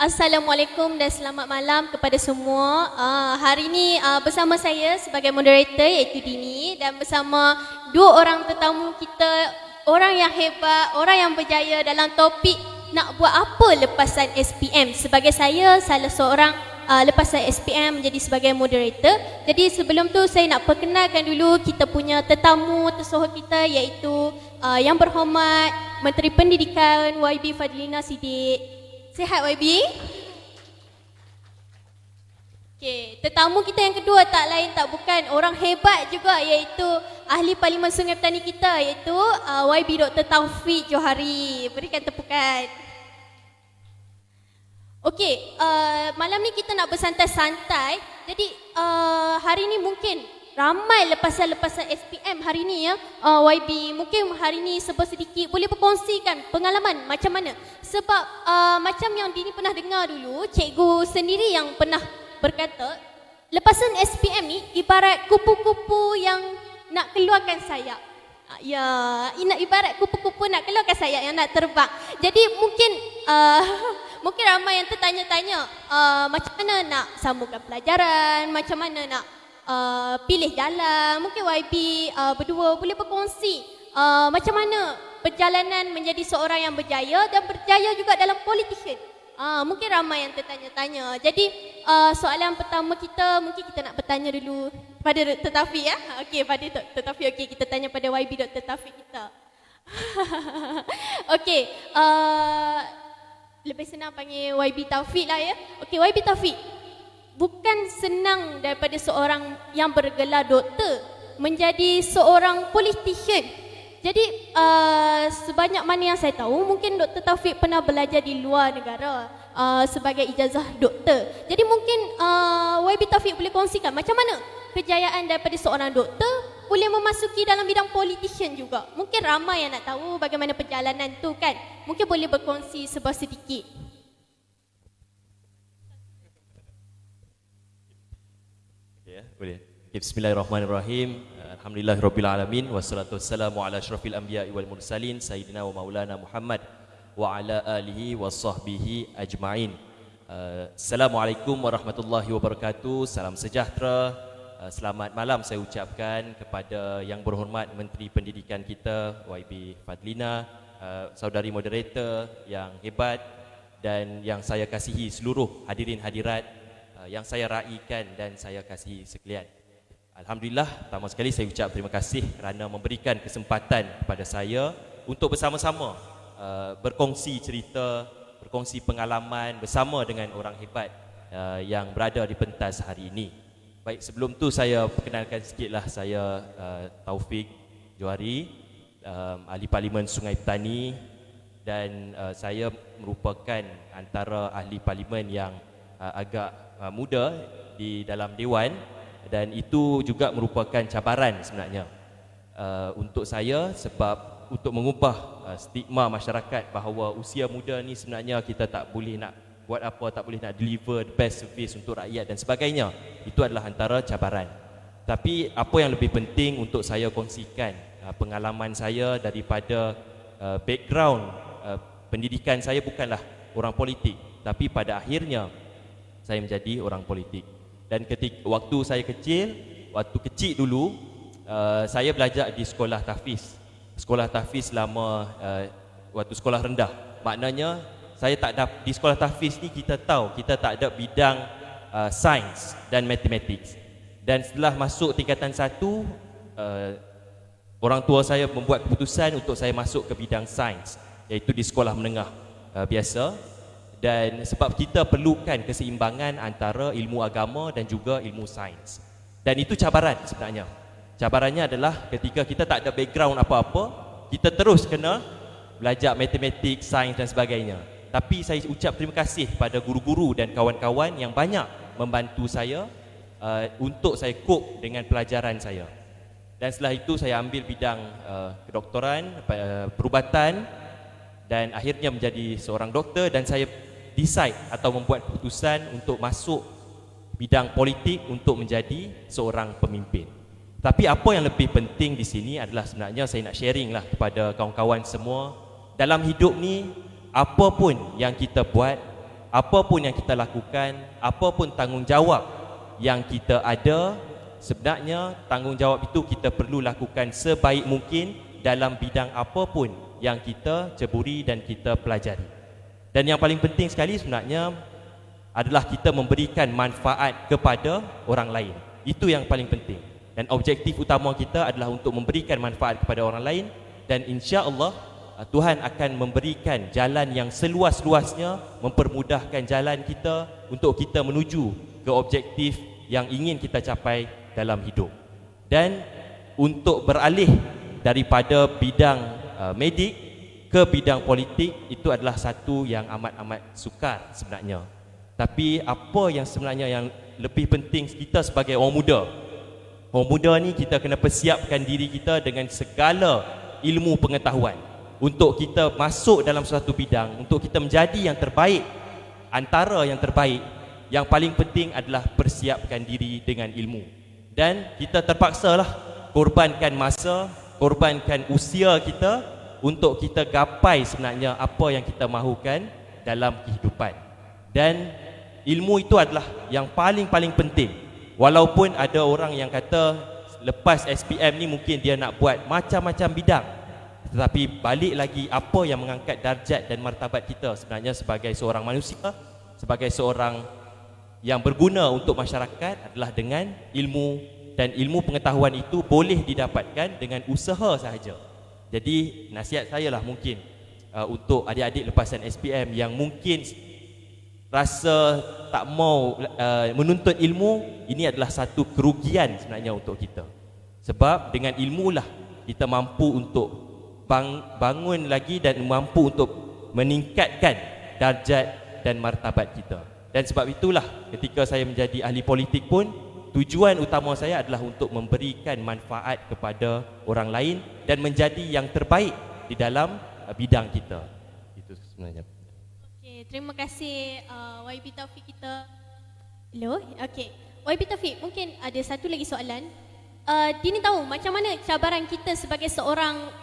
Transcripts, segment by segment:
Assalamualaikum dan selamat malam kepada semua. Hari ini bersama saya sebagai moderator iaitu Dini dan bersama dua orang tetamu kita, orang yang hebat, orang yang berjaya dalam topik nak buat apa lepasan SPM. Sebagai saya salah seorang lepasan SPM menjadi sebagai moderator. Jadi sebelum tu saya nak perkenalkan dulu kita punya tetamu tersohor kita iaitu yang berhormat Menteri Pendidikan YB Fadlina Siddiq. Sihat YB? Okey, tetamu kita yang kedua tak lain tak bukan orang hebat juga iaitu Ahli Parlimen Sungai Petani kita iaitu YB Dr. Taufik Johari. Berikan tepukan. Okey, malam ni kita nak bersantai-santai. Jadi hari ni mungkin ramai lepasan-lepasan SPM hari ni ya. YB mungkin hari ni sedikit boleh berkongsikan pengalaman macam mana. Sebab macam yang Dini pernah dengar dulu, cikgu sendiri yang pernah berkata, lepasan SPM ni ibarat kupu-kupu yang nak keluarkan sayap. Ya, ibarat kupu-kupu nak keluarkan sayap yang nak terbang. Jadi mungkin mungkin ramai yang tertanya-tanya macam mana nak sambungkan pelajaran, macam mana nak pilih jalan. Mungkin YB berdua boleh berkongsi macam mana perjalanan menjadi seorang yang berjaya dan berjaya juga dalam politician. Mungkin ramai yang tertanya-tanya. Jadi soalan pertama kita, mungkin kita nak bertanya dulu pada Dr. Taufik ya. Okey, pada Dr. Taufik. Okey, kita tanya pada YB Dr. Taufik kita. Okey, lebih senang panggil YB Taufik lah ya. Okey, YB Taufik. Bukan senang daripada seorang yang bergelar doktor menjadi seorang politician. Jadi sebanyak mana yang saya tahu, mungkin Dr. Taufik pernah belajar di luar negara sebagai ijazah doktor. Jadi mungkin YB Taufik boleh kongsikan macam mana kejayaan daripada seorang doktor boleh memasuki dalam bidang politician juga. Mungkin ramai yang nak tahu bagaimana perjalanan tu kan. Mungkin boleh berkongsi sedikit. Ya, boleh. Bismillahirrahmanirrahim. Alhamdulillahirabbil alamin wassalatu wassalamu ala asyrafil anbiya'i wal mursalin sayyidina wa maulana Muhammad wa ala alihi wasahbihi ajma'in. Assalamualaikum warahmatullahi wabarakatuh. Salam sejahtera. Selamat malam saya ucapkan kepada yang berhormat Menteri Pendidikan kita YB Fadlina, saudari moderator yang hebat dan yang saya kasihi seluruh hadirin hadirat yang saya raikan dan saya kasihi sekalian. Alhamdulillah, pertama sekali saya ucap terima kasih kerana memberikan kesempatan kepada saya untuk bersama-sama berkongsi cerita, berkongsi pengalaman bersama dengan orang hebat yang berada di pentas hari ini. Baik, sebelum tu saya perkenalkan sikitlah, saya Taufik Johari, Ahli Parlimen Sungai Petani, dan saya merupakan antara ahli parlimen yang agak muda di dalam Dewan. Dan itu juga merupakan cabaran sebenarnya untuk saya, sebab untuk mengubah stigma masyarakat bahawa usia muda ni sebenarnya kita tak boleh nak buat apa, tak boleh nak deliver the best service untuk rakyat dan sebagainya. Itu adalah antara cabaran. Tapi apa yang lebih penting untuk saya kongsikan pengalaman saya daripada background pendidikan saya bukanlah orang politik, tapi pada akhirnya saya menjadi orang politik. Dan waktu saya kecil, waktu kecil dulu, saya belajar di sekolah tahfiz. Sekolah tahfiz selama waktu sekolah rendah. Maknanya saya tak ada di sekolah tahfiz ni, kita tahu kita tak ada bidang sains dan matematik. Dan setelah masuk tingkatan 1, orang tua saya membuat keputusan untuk saya masuk ke bidang sains, iaitu di sekolah menengah biasa. Dan sebab kita perlukan keseimbangan antara ilmu agama dan juga ilmu sains. Dan itu cabaran sebenarnya. Cabarannya adalah ketika kita tak ada background apa-apa, kita terus kena belajar matematik, sains dan sebagainya. Tapi saya ucap terima kasih pada guru-guru dan kawan-kawan yang banyak membantu saya untuk saya cope dengan pelajaran saya. Dan setelah itu saya ambil bidang kedoktoran, perubatan, dan akhirnya menjadi seorang doktor. Dan saya decide atau membuat keputusan untuk masuk bidang politik untuk menjadi seorang pemimpin. Tapi apa yang lebih penting di sini adalah sebenarnya saya nak sharing lah kepada kawan-kawan semua. Dalam hidup ni, apa pun yang kita buat, apa pun yang kita lakukan, apa pun tanggungjawab yang kita ada, sebenarnya tanggungjawab itu kita perlu lakukan sebaik mungkin dalam bidang apa pun yang kita ceburi dan kita pelajari. Dan yang paling penting sekali sebenarnya adalah kita memberikan manfaat kepada orang lain. Itu yang paling penting. Dan objektif utama kita adalah untuk memberikan manfaat kepada orang lain, dan insya-Allah Tuhan akan memberikan jalan yang seluas-luasnya, mempermudahkan jalan kita untuk kita menuju ke objektif yang ingin kita capai dalam hidup. Dan untuk beralih daripada bidang medik ke bidang politik, itu adalah satu yang amat-amat sukar sebenarnya. Tapi apa yang sebenarnya yang lebih penting kita sebagai orang muda ni, kita kena persiapkan diri kita dengan segala ilmu pengetahuan untuk kita masuk dalam suatu bidang, untuk kita menjadi yang terbaik, antara yang terbaik. Yang paling penting adalah persiapkan diri dengan ilmu. Dan kita terpaksalah korbankan masa, korbankan usia kita untuk kita gapai sebenarnya apa yang kita mahukan dalam kehidupan. Dan ilmu itu adalah yang paling penting. Walaupun ada orang yang kata lepas SPM ni mungkin dia nak buat macam-macam bidang, tetapi balik lagi apa yang mengangkat darjat dan martabat kita sebenarnya sebagai seorang manusia, sebagai seorang yang berguna untuk masyarakat adalah dengan ilmu. Dan ilmu pengetahuan itu boleh didapatkan dengan usaha sahaja. Jadi nasihat saya lah mungkin untuk adik-adik lepasan SPM yang mungkin rasa tak mau menuntut ilmu, ini adalah satu kerugian sebenarnya untuk kita. Sebab dengan ilmu lah kita mampu untuk bangun lagi dan mampu untuk meningkatkan darjat dan martabat kita. Dan sebab itulah ketika saya menjadi ahli politik pun, tujuan utama saya adalah untuk memberikan manfaat kepada orang lain dan menjadi yang terbaik di dalam bidang kita. Itu sebenarnya. Okey, terima kasih YB Taufik kita. Hello, okey. YB Taufik, mungkin ada satu lagi soalan. Dini tahu macam mana cabaran kita sebagai seorang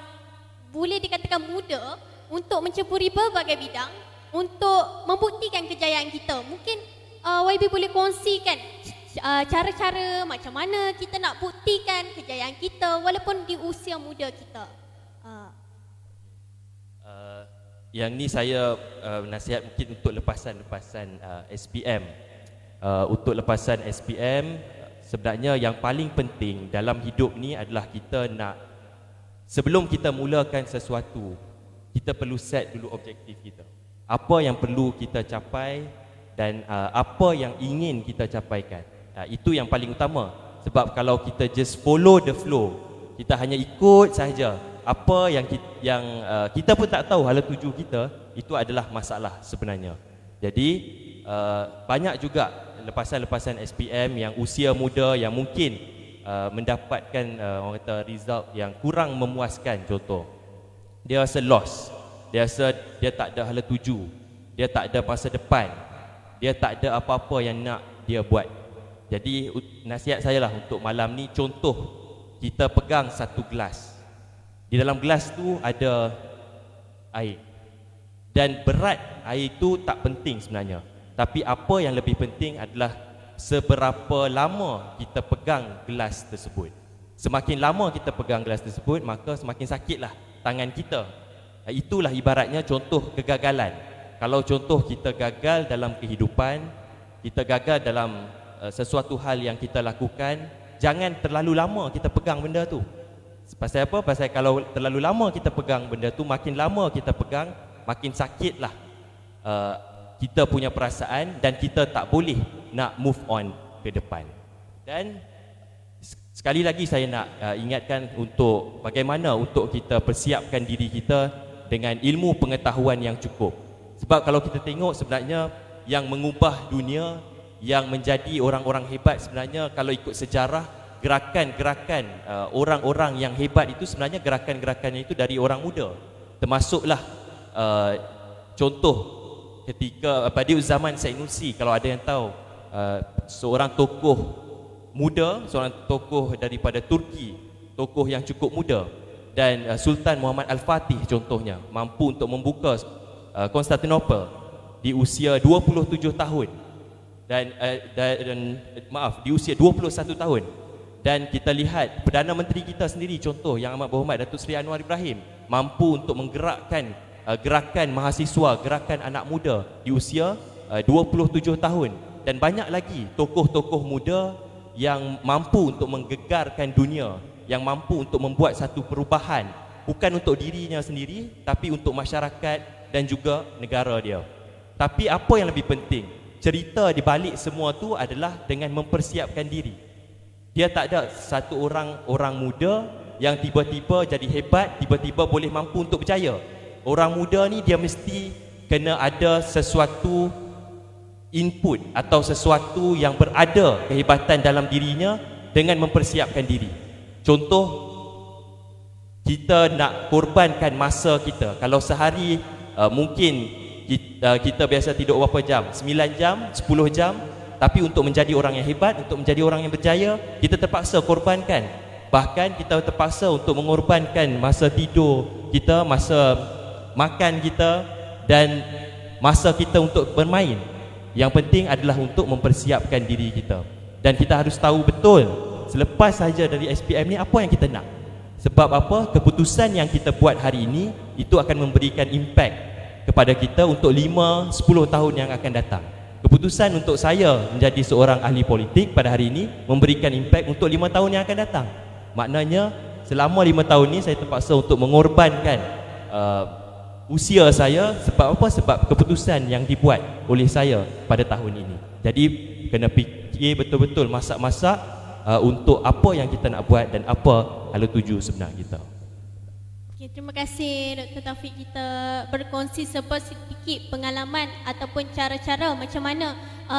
boleh dikatakan muda untuk menceburi berbagai bidang untuk membuktikan kejayaan kita. Mungkin YB boleh kongsikan cara-cara macam mana kita nak buktikan kejayaan kita walaupun di usia muda kita. Yang ni saya nasihat mungkin untuk lepasan SPM. Untuk lepasan SPM, sebenarnya yang paling penting dalam hidup ni adalah kita nak, sebelum kita mulakan sesuatu, kita perlu set dulu objektif kita. Apa yang perlu kita capai dan apa yang ingin kita capaikan. Itu yang paling utama. Sebab kalau kita just follow the flow, kita hanya ikut sahaja apa yang kita pun tak tahu hala tuju kita, itu adalah masalah sebenarnya. Jadi banyak juga lepasan-lepasan SPM yang usia muda yang mungkin mendapatkan orang kata result yang kurang memuaskan. Contoh, dia rasa lost, dia rasa dia tak ada hala tuju, dia tak ada masa depan, dia tak ada apa-apa yang nak dia buat. Jadi nasihat saya lah untuk malam ni, contoh kita pegang satu gelas. Di dalam gelas tu ada air. Dan berat air itu tak penting sebenarnya. Tapi apa yang lebih penting adalah seberapa lama kita pegang gelas tersebut. Semakin lama kita pegang gelas tersebut, maka semakin sakitlah tangan kita. Itulah ibaratnya contoh kegagalan. Kalau contoh kita gagal dalam kehidupan, kita gagal dalam sesuatu hal yang kita lakukan, jangan terlalu lama kita pegang benda tu. Pasal apa? Pasal kalau terlalu lama kita pegang benda tu, makin lama kita pegang, makin sakitlah kita punya perasaan dan kita tak boleh nak move on ke depan. Dan sekali lagi saya nak ingatkan untuk bagaimana untuk kita persiapkan diri kita dengan ilmu pengetahuan yang cukup. Sebab kalau kita tengok sebenarnya yang mengubah dunia, yang menjadi orang-orang hebat sebenarnya, kalau ikut sejarah, gerakan-gerakan orang-orang yang hebat itu sebenarnya gerakan-gerakannya itu dari orang muda. Termasuklah contoh ketika pada zaman Said Nursi, kalau ada yang tahu, seorang tokoh muda, seorang tokoh daripada Turki, tokoh yang cukup muda. Dan Sultan Muhammad Al-Fatih contohnya mampu untuk membuka Konstantinopel. di usia 27 tahun di usia 21 tahun. Dan kita lihat Perdana Menteri kita sendiri, contoh yang amat berhormat Datuk Seri Anwar Ibrahim, mampu untuk menggerakkan gerakan mahasiswa, gerakan anak muda di usia 27 tahun. Dan banyak lagi tokoh-tokoh muda yang mampu untuk menggegarkan dunia, yang mampu untuk membuat satu perubahan, bukan untuk dirinya sendiri tapi untuk masyarakat dan juga negara dia. Tapi apa yang lebih penting, cerita di balik semua tu adalah dengan mempersiapkan diri. Dia tak ada satu orang muda yang tiba-tiba jadi hebat, tiba-tiba boleh mampu untuk berjaya. Orang muda ni dia mesti kena ada sesuatu input atau sesuatu yang berada kehebatan dalam dirinya dengan mempersiapkan diri. Contoh, kita nak korbankan masa kita. Kalau sehari mungkin kita biasa tidur berapa jam? 9 jam, 10 jam. Tapi untuk menjadi orang yang hebat, untuk menjadi orang yang berjaya, kita terpaksa korbankan. Bahkan kita terpaksa untuk mengorbankan masa tidur kita, masa makan kita dan masa kita untuk bermain. Yang penting adalah untuk mempersiapkan diri kita. Dan kita harus tahu betul selepas saja dari SPM ni apa yang kita nak. Sebab apa? Keputusan yang kita buat hari ini itu akan memberikan impact kepada kita untuk 5-10 tahun yang akan datang. Keputusan untuk saya menjadi seorang ahli politik pada hari ini memberikan impact untuk 5 tahun yang akan datang. Maknanya selama 5 tahun ni saya terpaksa untuk mengorbankan usia saya. Sebab apa? Sebab keputusan yang dibuat oleh saya pada tahun ini. Jadi kena fikir betul-betul, masak-masak untuk apa yang kita nak buat dan apa hala tuju sebenar kita. Okay, terima kasih Dr. Taufik, kita berkongsi sedikit pengalaman ataupun cara-cara macam mana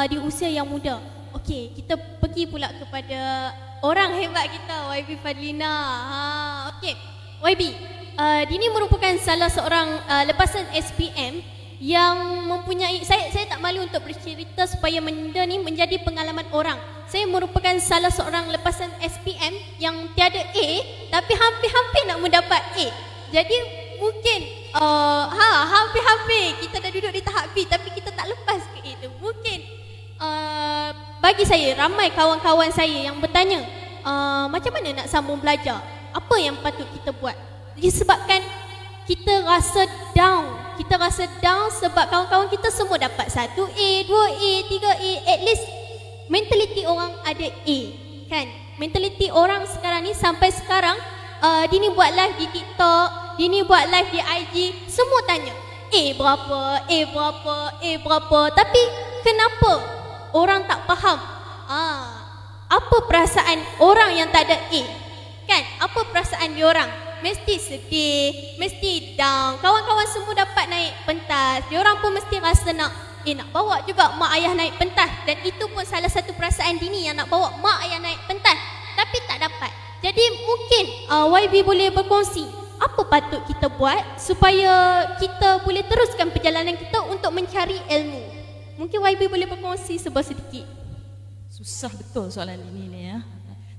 di usia yang muda. Okey, kita pergi pula kepada orang hebat kita, YB Fadlina. Okey, YB, Dini merupakan salah seorang lepasan SPM yang mempunyai, saya tak malu untuk bercerita supaya benda ni menjadi pengalaman orang. Saya merupakan salah seorang lepasan SPM yang tiada A tapi hampir-hampir nak mendapat A. Jadi mungkin hampir-hampir kita dah duduk di tahap B tapi kita tak lepas ke A tu. Mungkin bagi saya, ramai kawan-kawan saya yang bertanya macam mana nak sambung belajar, apa yang patut kita buat. Disebabkan kita rasa down. Kita rasa down sebab kawan-kawan kita semua dapat 1A, 2A, 3A. At least mentaliti orang ada A, kan? Mentaliti orang sekarang ni sampai sekarang Dini buat live di TikTok, Dini buat live di IG, semua tanya A berapa, A berapa, A berapa. Tapi kenapa orang tak faham apa perasaan orang yang tak ada A, kan? Apa perasaan diorang? Mesti sedih, mesti down. Kawan-kawan semua dapat naik pentas, diorang pun mesti rasa nak bawa juga mak ayah naik pentas. Dan itu pun salah satu perasaan Dini, yang nak bawa mak ayah naik pentas tapi tak dapat. Jadi mungkin YB boleh berkongsi apa patut kita buat supaya kita boleh teruskan perjalanan kita untuk mencari ilmu. Mungkin YB boleh berkongsi sedikit. Susah betul soalan Dini ni ya.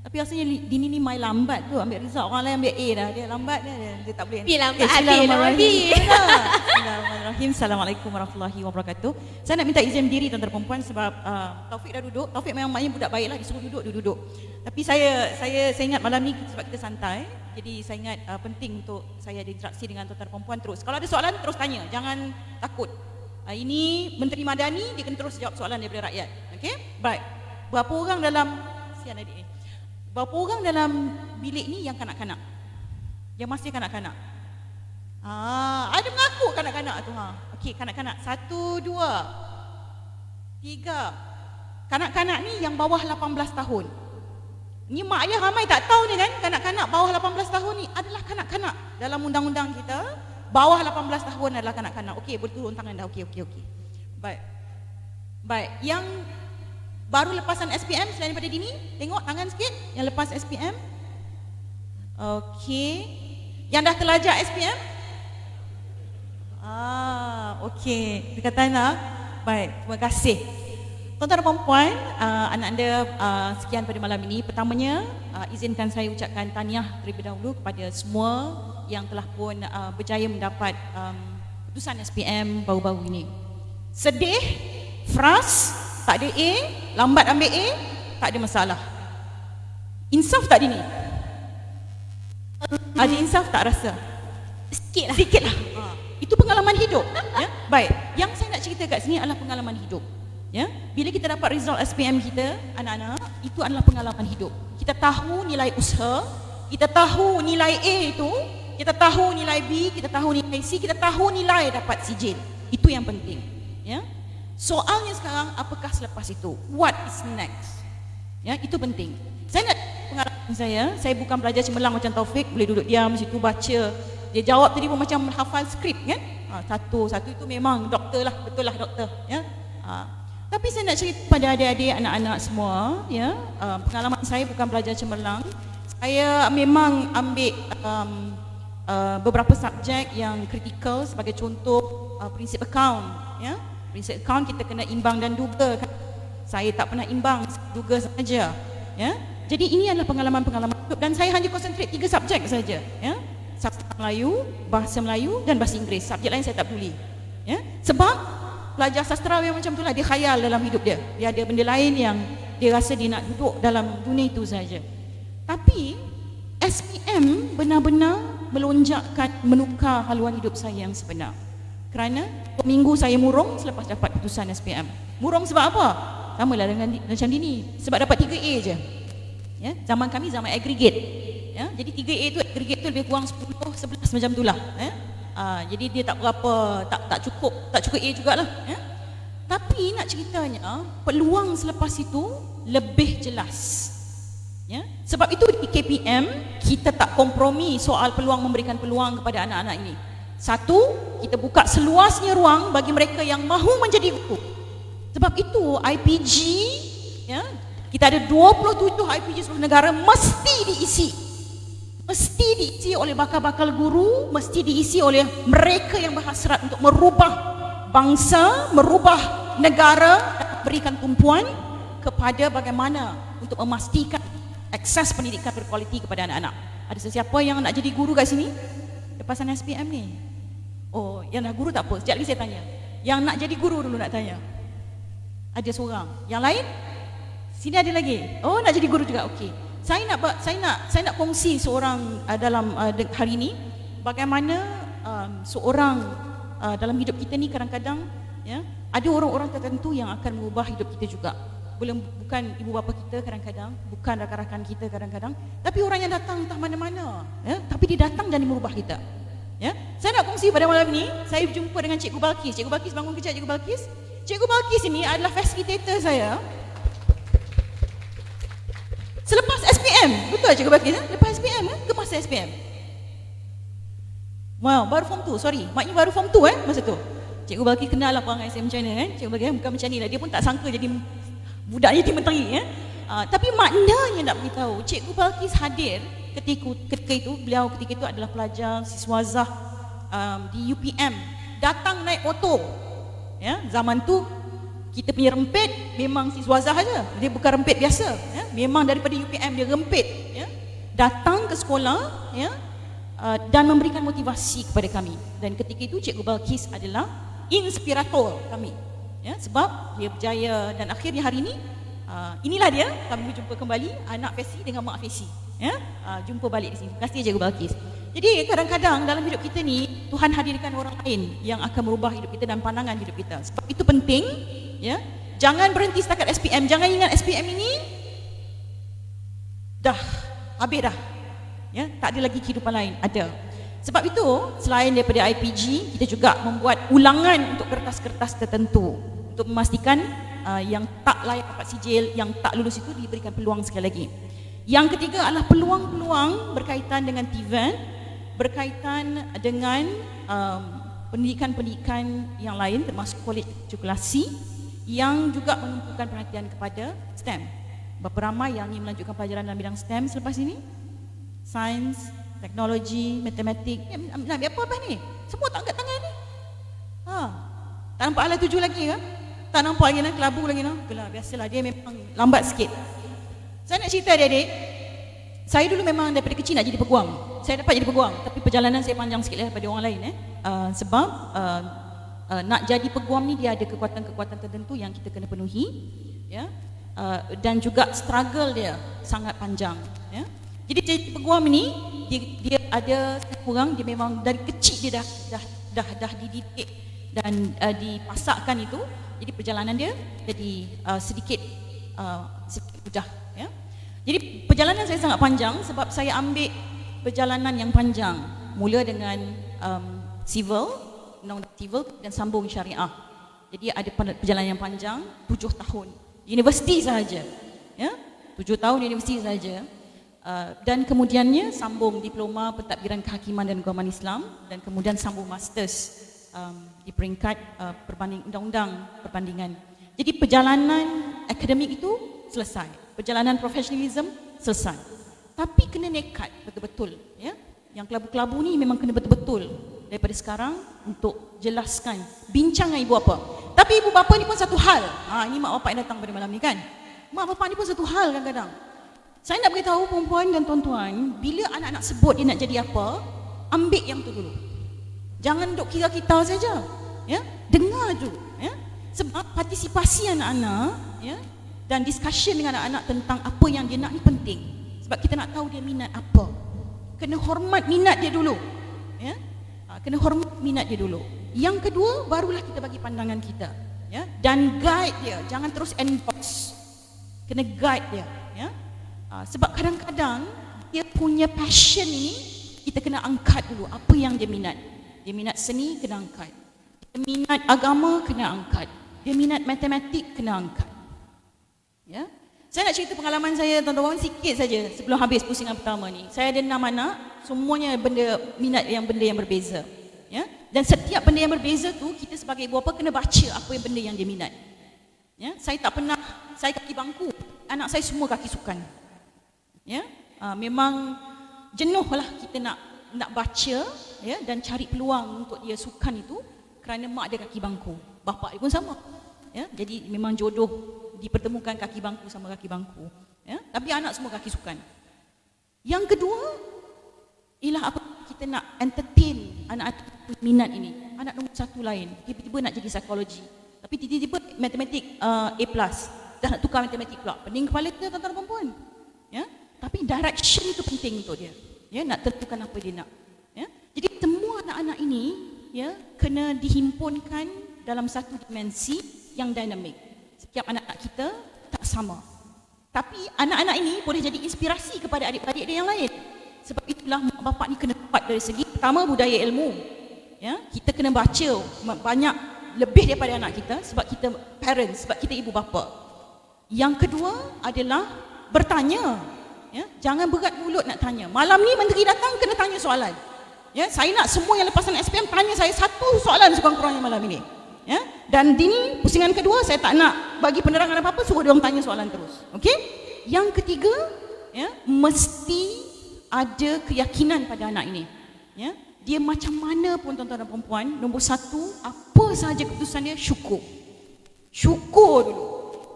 Tapi rasanya Dini ni main lambat tu ambil result. Orang lain ambil A dah. Dia lambat dia tak boleh. Pi lambat Bismillahirrahmanirrahim. Bismillahirrahmanirrahim. Assalamualaikum warahmatullahi wabarakatuh. Saya nak minta izin diri tuan-tuan perempuan sebab Taufik dah duduk. Taufik memang maknanya budak baiklah, disuruh duduk. Tapi saya ingat malam ni sebab kita santai. Jadi saya ingat penting untuk saya ada interaksi dengan tuan-tuan perempuan terus. Kalau ada soalan terus tanya, jangan takut. Ini Menteri Madani, dia kena terus jawab soalan daripada rakyat. Okey? Baik. Berapa orang dalam sian adik ni? Berapa orang dalam bilik ni yang kanak-kanak? Yang masih kanak-kanak? Ada mengaku kanak-kanak tu. Okey, kanak-kanak. 1, 2, 3. Kanak-kanak ni yang bawah 18 tahun. Ni mak ayah ramai tak tahu ni kan, kanak-kanak bawah 18 tahun ni adalah kanak-kanak. Dalam undang-undang kita, bawah 18 tahun adalah kanak-kanak. Okey, boleh turun tangan dah. Okey. Baik, yang baru lepasan SPM selain daripada Dini, tengok tangan sikit yang lepas SPM. Okey. Yang dah terlajak SPM? Okey. Perkataan lah. Baik, terima kasih. Tuan-tuan dan puan-puan, anak anda sekian pada malam ini. Pertamanya, izinkan saya ucapkan tahniah terlebih dahulu kepada semua yang telah pun berjaya mendapat keputusan SPM baru-baru ini. Sedih, frust, tak ada A, lambat ambil A, tak ada masalah. Insaf tak Dini? Ada insaf tak rasa? Sikit lah. Sikit lah. Itu pengalaman hidup. Ya? Baik, yang saya nak cerita kat sini adalah pengalaman hidup. Ya? Bila kita dapat result SPM kita, anak-anak, itu adalah pengalaman hidup. Kita tahu nilai usaha, kita tahu nilai A itu, kita tahu nilai B, kita tahu nilai C, kita tahu nilai dapat sijil. Itu yang penting. Ya? Soalnya sekarang, apakah selepas itu? What is next? Ya, itu penting. Saya nak pengalaman saya bukan belajar cemerlang macam Taufik, boleh duduk diam situ baca. Dia jawab tadi pun macam hafal skrip kan? Satu itu memang doktor lah, betul lah doktor. Ya. Tapi saya nak cerita pada adik-adik, anak-anak semua, ya. Pengalaman saya bukan belajar cemerlang. Saya memang ambil beberapa subjek yang kritikal, sebagai contoh prinsip account, ya. Prinsip account kita kena imbang dan duga. Saya tak pernah imbang, duga saja, ya. Jadi ini adalah pengalaman-pengalaman hidup dan saya hanya konsentrate 3 subjek saja, ya. Sastra Melayu, Bahasa Melayu dan Bahasa Inggeris. Subjek lain saya tak peduli, ya. Sebab pelajar sastra yang macam itulah, dia khayal dalam hidup dia. Dia ada benda lain yang dia rasa dia nak duduk dalam dunia itu saja. Tapi SPM benar-benar melonjakkan, menukar haluan hidup saya yang sebenar. Kerana 2 minggu saya murung selepas dapat putusan SPM. Murung sebab apa? Sama lah dengan macam Dini. Sebab dapat 3A je. Ya, zaman kami zaman aggregate. Ya, jadi 3A tu aggregate tu lebih kurang 10, 11 macam itulah. Ya. Jadi dia tak berapa, tak cukup A jugalah. Ya. Tapi nak ceritanya, peluang selepas itu lebih jelas. Ya. Sebab itu di KPM kita tak kompromi soal peluang, memberikan peluang kepada anak-anak ini. Satu, kita buka seluasnya ruang bagi mereka yang mahu menjadi guru. Sebab itu IPG, ya, kita ada 27 IPG seluruh negara mesti diisi. Mesti diisi oleh bakal-bakal guru, mesti diisi oleh mereka yang berhasrat untuk merubah bangsa, merubah negara dan berikan tumpuan kepada bagaimana untuk memastikan akses pendidikan berkualiti kepada anak-anak. Ada sesiapa yang nak jadi guru kat sini? Lepasan SPM ni? Oh, yang dah guru tak apa, sekejap lagi saya tanya. Yang nak jadi guru dulu nak tanya. Ada seorang. Yang lain? Sini ada lagi. Oh, nak jadi guru juga. Okey. Saya nak kongsi seorang dalam hari ini bagaimana seorang dalam hidup kita ni kadang-kadang, ya, ada orang-orang tertentu yang akan mengubah hidup kita juga. Bukan ibu bapa kita kadang-kadang, bukan rakan-rakan kita kadang-kadang, tapi orang yang datang entah mana-mana, ya, tapi dia datang dan dia merubah kita. Ya. Saya nak kongsi pada malam ini, saya berjumpa dengan Cikgu Balkis. Cikgu Balkis, bangun kejap Cikgu Balkis. Cikgu Balkis ini adalah fasilitator saya selepas SPM. Betul Cikgu Balkis? Lepas SPM ke masa SPM? Wow, baru form 2, sorry. Maknanya baru form 2 masa tu. Cikgu Balkis kenal lah perangai saya macam mana kan. Cikgu Balkis bukan macam ni lah. Dia pun tak sangka jadi budak jadi menteri. Tapi maknanya nak beritahu, Cikgu Balkis hadir ketika itu, beliau ketika itu adalah pelajar siswazah di UPM. Datang naik motor. Ya, zaman tu kita punya rempit memang siswazah aja. Dia bukan rempit biasa, ya. Memang daripada UPM dia rempit, ya. Datang ke sekolah, ya, dan memberikan motivasi kepada kami. Dan ketika itu Cikgu Balkis adalah inspirator kami, ya, sebab dia berjaya dan akhirnya hari ini inilah dia, kami berjumpa kembali anak Fesi dengan mak Fesi, ya. Jumpa balik di sini. Terima kasih Cikgu Balkis. Jadi kadang-kadang dalam hidup kita ni Tuhan hadirkan orang lain yang akan merubah hidup kita dan pandangan hidup kita. Sebab itu penting, ya. Jangan berhenti setakat SPM. Jangan ingat SPM ini dah habis dah. Ya, tak ada lagi kehidupan lain. Ada. Sebab itu selain daripada IPG, kita juga membuat ulangan untuk kertas-kertas tertentu untuk memastikan yang tak layak dapat sijil, yang tak lulus itu diberikan peluang sekali lagi. Yang ketiga adalah peluang-peluang berkaitan dengan TVET, berkaitan dengan pendidikan-pendidikan yang lain termasuk kolej matrikulasi yang juga menumpukan perhatian kepada STEM. Berapa ramai yang ingin melanjutkan pelajaran dalam bidang STEM selepas ini? Sains, teknologi, matematik. Nak ambil apa ni? Semua tak angkat tangan ni. Tak nampak alat 7 lagi ke? Tak nampak lagi nak kelabu lagi nak? Gelar, biasalah dia memang lambat sikit. Saya nak cerita adik-adik, saya dulu memang daripada kecil nak jadi peguam. Saya dapat jadi peguam, tapi perjalanan saya panjang sikit daripada orang lain. Sebab nak jadi peguam ni dia ada kekuatan-kekuatan tertentu yang kita kena penuhi, ya. Dan juga struggle dia sangat panjang, ya. Jadi jadi peguam ni dia ada kurang, dia memang dari kecil dia dah dididik dan dipasakkan itu. Jadi perjalanan dia jadi sedikit mudah, ya. Jadi perjalanan saya sangat panjang sebab saya ambil perjalanan yang panjang. Mula dengan civil, undang-undang civil dan sambung syariah. Jadi ada perjalanan yang panjang, 7 tahun. Universiti sahaja, ya. 7 tahun universiti sahaja. Dan kemudiannya sambung diploma pentadbiran kehakiman dan keagamaan Islam dan kemudian sambung masters di peringkat perbanding undang-undang perbandingan. Jadi perjalanan akademik itu selesai, perjalanan profesionalism selesai. Tapi kena nekat betul-betul, ya. Yang kelabu-kelabu ni memang kena betul-betul daripada sekarang untuk jelaskan, bincang dengan ibu bapa. Tapi ibu bapa ni pun satu hal. Ini mak bapak yang datang pada malam ni kan. Mak bapak ni pun satu hal kadang-kadang. Saya nak beritahu perempuan dan tuan-tuan, bila anak-anak sebut dia nak jadi apa, ambil yang tu dulu. Jangan duk kira kita saja, ya. Dengar dulu, ya. Sebab partisipasi anak-anak, ya, dan discussion dengan anak-anak tentang apa yang dia nak ni penting. Sebab kita nak tahu dia minat apa. Kena hormat minat dia dulu, ya. Kena hormat minat dia dulu. Yang kedua, barulah kita bagi pandangan kita, ya. Dan guide dia, jangan terus enforce. Kena guide dia, ya. Sebab kadang-kadang dia punya passion ini kita kena angkat dulu apa yang dia minat. Dia minat seni, kena angkat. Dia minat agama, kena angkat. Dia minat matematik, kena angkat, ya. Saya nak cerita pengalaman saya tuan-tuan sikit saja sebelum habis pusingan pertama ni. Saya ada 6 anak, semuanya minat benda yang berbeza, ya. Dan setiap benda yang berbeza tu kita sebagai ibu bapa kena baca apa yang benda yang dia minat, ya. Saya tak pernah saya kaki bangku, anak saya semua kaki sukan, ya. Memang jenuh lah kita nak baca, ya, dan cari peluang untuk dia sukan itu kerana mak dia kaki bangku, bapa dia pun sama, ya. Jadi memang jodoh dipertemukan kaki bangku sama kaki bangku, ya. Tapi anak semua kaki sukan. Yang kedua ialah apa kita nak entertain anak-anak minat ini. Anak nombor 1 lain tiba-tiba nak jadi psikologi, tapi tiba-tiba matematik A+, dah nak tukar matematik pula. Pening kepala kita tuan-tuan perempuan, ya. Tapi direction itu penting untuk dia, ya, nak tentukan apa dia nak, ya. Jadi semua anak-anak ini, ya, kena dihimpunkan dalam satu dimensi yang dinamik. Setiap anak-anak kita tak sama. Tapi anak-anak ini boleh jadi inspirasi kepada adik-adik dia yang lain. Sebab itulah mak bapak ni kena kuat dari segi pertama budaya ilmu, ya. Kita kena baca banyak lebih daripada anak kita sebab kita parents, sebab kita ibu bapa. Yang kedua adalah bertanya, ya. Jangan berat mulut nak tanya. Malam ni menteri datang kena tanya soalan, ya. Saya nak semua yang lepasan SPM tanya saya satu soalan sekurang-kurangnya malam ini, ya. Dan ini pusingan kedua saya tak nak bagi penerangan apa-apa, suruh dia orang tanya soalan terus. Okey? Yang ketiga, ya, mesti ada keyakinan pada anak ini, ya. Dia macam mana pun tuan-tuan dan perempuan, nombor 1, apa sahaja keputusan dia syukur. Syukur dulu.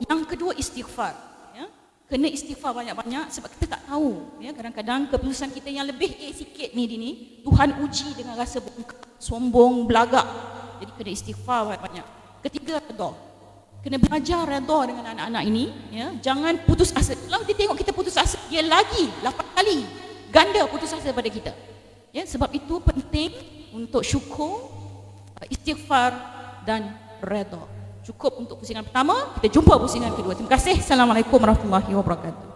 Yang kedua istighfar, ya. Kena istighfar banyak-banyak sebab kita tak tahu, ya. Kadang-kadang keputusan kita yang lebih sikit ni Tuhan uji dengan rasa bongkak, sombong, belagak. Jadi kena istighfar banyak-banyak. Ketiga, redha. Kena belajar redha dengan anak-anak ini, ya. Jangan putus asa. Kalau dia tengok kita putus asa, dia lagi 8 kali ganda putus asa pada kita, ya. Sebab itu penting untuk syukur, istighfar dan redha. Cukup untuk pusingan pertama, kita jumpa pusingan kedua. Terima kasih. Assalamualaikum warahmatullahi wabarakatuh.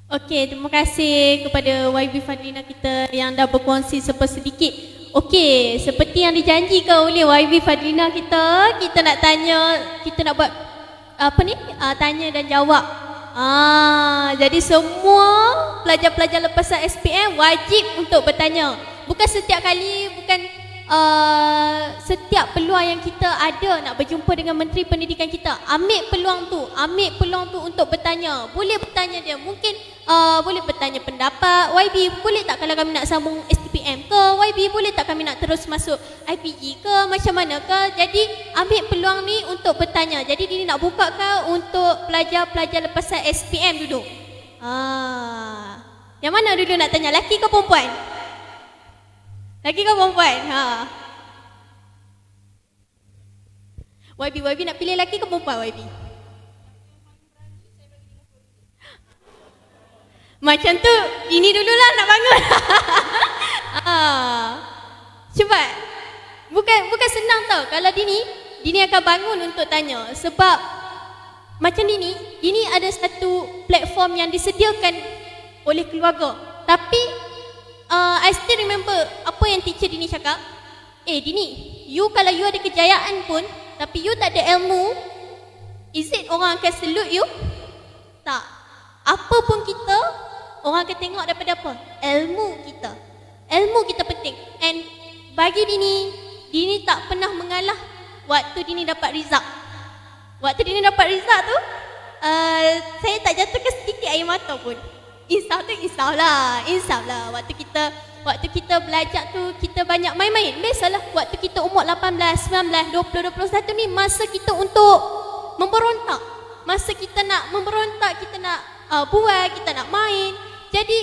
Okey, terima kasih kepada YB Fadlina kita yang dah berkongsi sepersedikit. Okey, seperti yang dijanjikan oleh YB Fadlina kita nak tanya, kita nak buat apa ni? Tanya dan jawab. Jadi semua pelajar-pelajar lepasan SPM wajib untuk bertanya. Bukan setiap kali, bukan setiap peluang yang kita ada nak berjumpa dengan Menteri Pendidikan kita, ambil peluang tu untuk bertanya. Boleh bertanya dia, mungkin boleh bertanya pendapat, YB boleh tak kalau kami nak sambung STPM ke, YB boleh tak kami nak terus masuk IPG ke, macam mana ke. Jadi ambil peluang ni untuk bertanya. Jadi dia nak buka ke untuk pelajar-pelajar lepasan SPM dulu. Yang mana dulu nak tanya, lelaki ke perempuan? Lelaki ke perempuan? Ha. YB nak pilih lelaki ke perempuan YB? Macam tu, ini dululah nak bangun. Cepat. Bukan senang tau. Kalau Dini akan bangun untuk tanya. Sebab macam Dini ada satu platform yang disediakan oleh keluarga. Tapi I still remember apa yang teacher Dini cakap. Dini, kalau you ada kejayaan pun, tapi you tak ada ilmu, is it orang akan salute you? Tak. Apa pun kita, orang akan tengok daripada apa? Ilmu kita. Ilmu kita penting. And bagi Dini tak pernah mengalah waktu Dini dapat result. Waktu Dini dapat result tu, saya tak jatuhkan sedikit air mata pun. Insaf lah. Waktu kita belajar tu, kita banyak main-main. Biasalah, waktu kita umur 18, 19, 20, 21 ni masa kita untuk memberontak. Masa kita nak memberontak, kita nak buat, kita nak main. Jadi,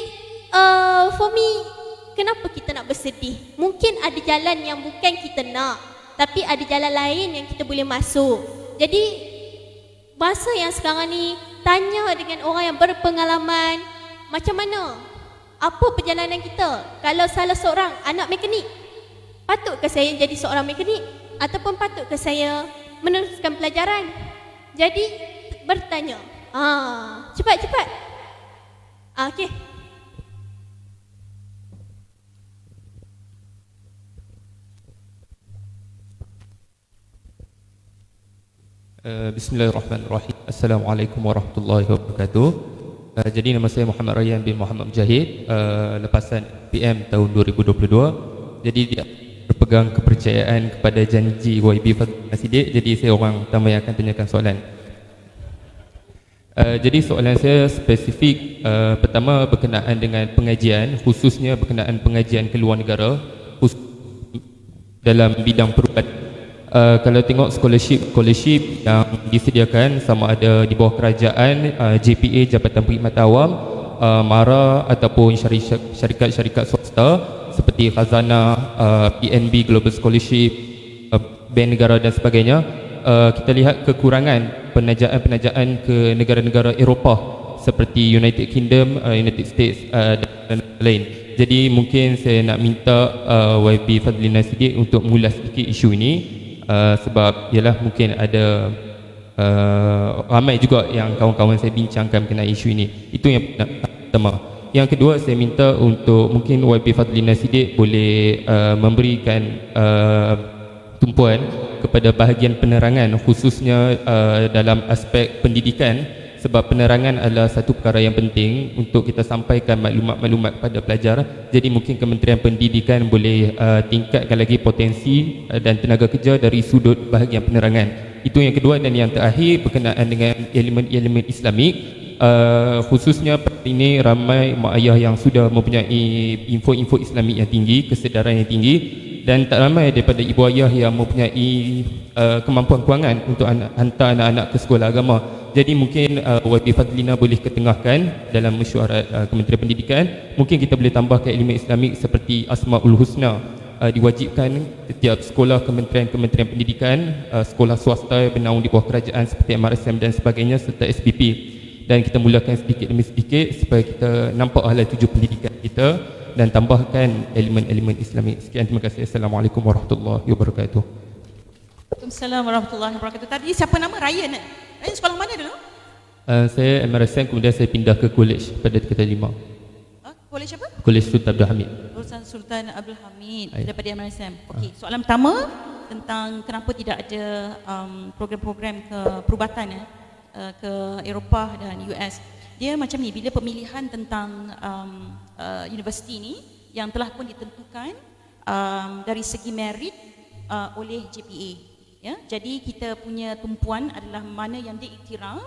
for me, kenapa kita nak bersedih? Mungkin ada jalan yang bukan kita nak, tapi ada jalan lain yang kita boleh masuk. Jadi, masa yang sekarang ni, tanya dengan orang yang berpengalaman, macam mana? Apa perjalanan kita? Kalau salah seorang anak mekanik, patutkah saya jadi seorang mekanik? Ataupun patutkah saya meneruskan pelajaran? Jadi, bertanya. Cepat. Okey. Bismillahirrahmanirrahim. Assalamualaikum warahmatullahi wabarakatuh. Jadi nama saya Muhammad Rayyan bin Muhammad Mujahid, lepasan PM tahun 2022. Jadi dia berpegang kepercayaan kepada janji YB Fadlina Siddiq. Jadi saya orang pertama yang akan tanyakan soalan. Jadi soalan saya spesifik, pertama berkenaan dengan pengajian, khususnya berkenaan pengajian ke luar negara dalam bidang perubatan. Kalau tengok scholarship yang disediakan sama ada di bawah kerajaan, JPA Jabatan Perkhidmatan Awam, MARA ataupun syarikat-syarikat swasta seperti Khazanah, PNB Global Scholarship, Bank Negara dan sebagainya, kita lihat kekurangan penajaan ke negara-negara Eropah seperti United Kingdom, United States dan lain. Jadi mungkin saya nak minta YB Fadlina Siddiq untuk mengulas sedikit isu ini. Sebab ialah mungkin ada ramai juga yang kawan-kawan saya bincangkan mengenai isu ini. Itu yang pertama. Yang kedua, saya minta untuk mungkin YB Fadlina Siddiq boleh memberikan tumpuan kepada bahagian penerangan, khususnya dalam aspek pendidikan. Sebab penerangan adalah satu perkara yang penting untuk kita sampaikan maklumat-maklumat kepada pelajar. Jadi mungkin Kementerian Pendidikan boleh tingkatkan lagi potensi dan tenaga kerja dari sudut bahagian penerangan. Itu yang kedua. Dan yang terakhir berkenaan dengan elemen-elemen Islamik, khususnya ini ramai mak ayah yang sudah mempunyai info-info Islamik yang tinggi, kesedaran yang tinggi, dan tak ramai daripada ibu ayah yang mempunyai kemampuan kewangan untuk hantar anak-anak ke sekolah agama. Jadi mungkin YB Fadlina boleh ketengahkan dalam mesyuarat Kementerian Pendidikan. Mungkin kita boleh tambahkan elemen Islamik seperti Asmaul Husna, diwajibkan setiap sekolah Kementerian Pendidikan, sekolah swasta yang bernaung di bawah kerajaan seperti MRSM dan sebagainya, serta SPP. Dan kita mulakan sedikit demi sedikit supaya kita nampak halal tuju pendidikan kita dan tambahkan elemen-elemen Islamik. Sekian, terima kasih. Assalamualaikum warahmatullahi wabarakatuh. Waalaikumsalam warahmatullahi wabarakatuh. Tadi siapa nama? Ryan? Ryan sekolah mana dulu? Saya MRSM, kemudian saya pindah ke college pada tingkatan 5. College apa? College Sultan Abdul Hamid. Sultan Abdul Hamid Ayah. daripada MRSM. Okey, soalan pertama tentang kenapa tidak ada program-program ke perubatan ke Eropah dan US. Dia macam ni, bila pemilihan tentang universiti ni yang telah pun ditentukan dari segi merit oleh JPA. Ya, jadi kita punya tumpuan adalah mana yang diiktiraf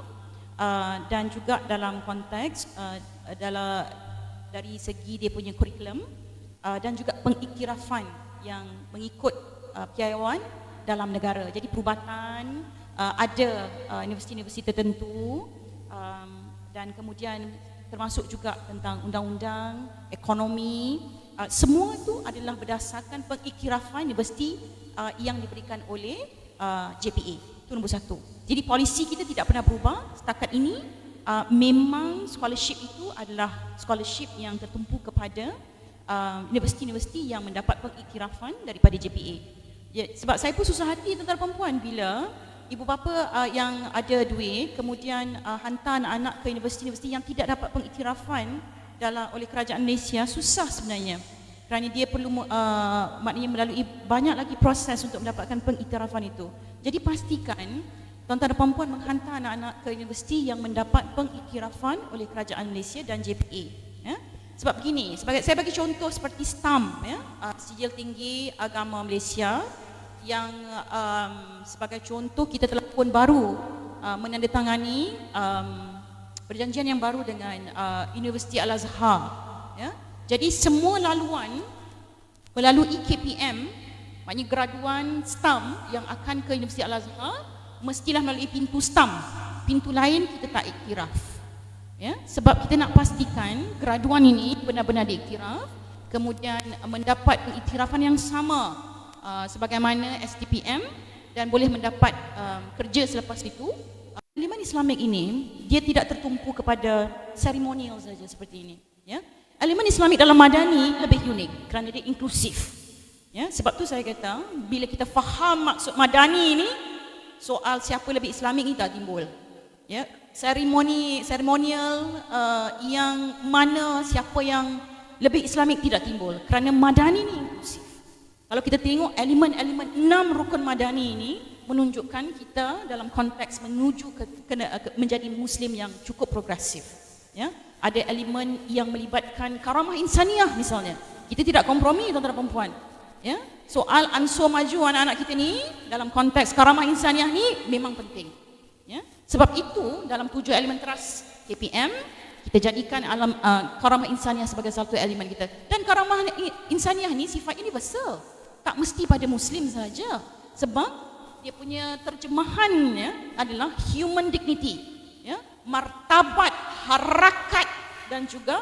dan juga dalam konteks dari segi dia punya kurikulum dan juga pengiktirafan yang mengikut piawaian dalam negara. Jadi perubatan ada universiti-universiti tertentu dan kemudian termasuk juga tentang undang-undang, ekonomi, semua itu adalah berdasarkan pengiktirafan universiti yang diberikan oleh JPA. Itu nombor satu. Jadi polisi kita tidak pernah berubah setakat ini. Memang scholarship itu adalah scholarship yang tertumpu kepada universiti-universiti yang mendapat pengiktirafan daripada JPA. Ya, sebab saya pun susah hati tentara perempuan bila ibu bapa yang ada duit kemudian hantar anak-anak ke universiti-universiti yang tidak dapat pengiktirafan oleh kerajaan Malaysia. Susah sebenarnya kerana dia perlu maknanya melalui banyak lagi proses untuk mendapatkan pengiktirafan itu. Jadi pastikan tuan-tuan dan puan menghantar anak-anak ke universiti yang mendapat pengiktirafan oleh kerajaan Malaysia dan JPA. Ya? Sebab begini, saya bagi contoh seperti STAM, ya? Sijil Tinggi Agama Malaysia, yang sebagai contoh kita telah pun baru menandatangani perjanjian yang baru dengan Universiti Al-Azhar. Ya? Jadi semua laluan melalui KPM, maknanya graduan STAM yang akan ke Universiti Al-Azhar mestilah melalui pintu STAM. Pintu lain kita tak iktiraf. Ya, sebab kita nak pastikan graduan ini benar-benar diiktiraf, kemudian mendapat pengiktirafan yang sama sebagaimana STPM dan boleh mendapat kerja selepas itu. Elemen Islamik ini dia tidak tertumpu kepada seremonial saja seperti ini. Ya, elemen Islamik dalam madani lebih unik kerana dia inklusif. Ya, sebab tu saya kata bila kita faham maksud madani ini, soal siapa lebih Islamik ini tak timbul. Ya, seremonial yang mana siapa yang lebih Islamik tidak timbul kerana madani ini inklusif. Kalau kita tengok elemen-elemen 6 rukun madani ini menunjukkan kita dalam konteks menuju menjadi Muslim yang cukup progresif. Ya, ada elemen yang melibatkan karamah insaniah misalnya. Kita tidak kompromi tuan-tuan dan puan. Ya, soal ansur maju anak-anak kita ni dalam konteks karamah insaniah ni memang penting. Ya, sebab itu dalam 7 elemen teras KPM kita jadikan alam karamah insaniah sebagai satu elemen kita. Dan karamah insaniah ni sifat universal, tak mesti pada Muslim saja. Sebab dia punya terjemahannya adalah human dignity, ya, martabat, harakat dan juga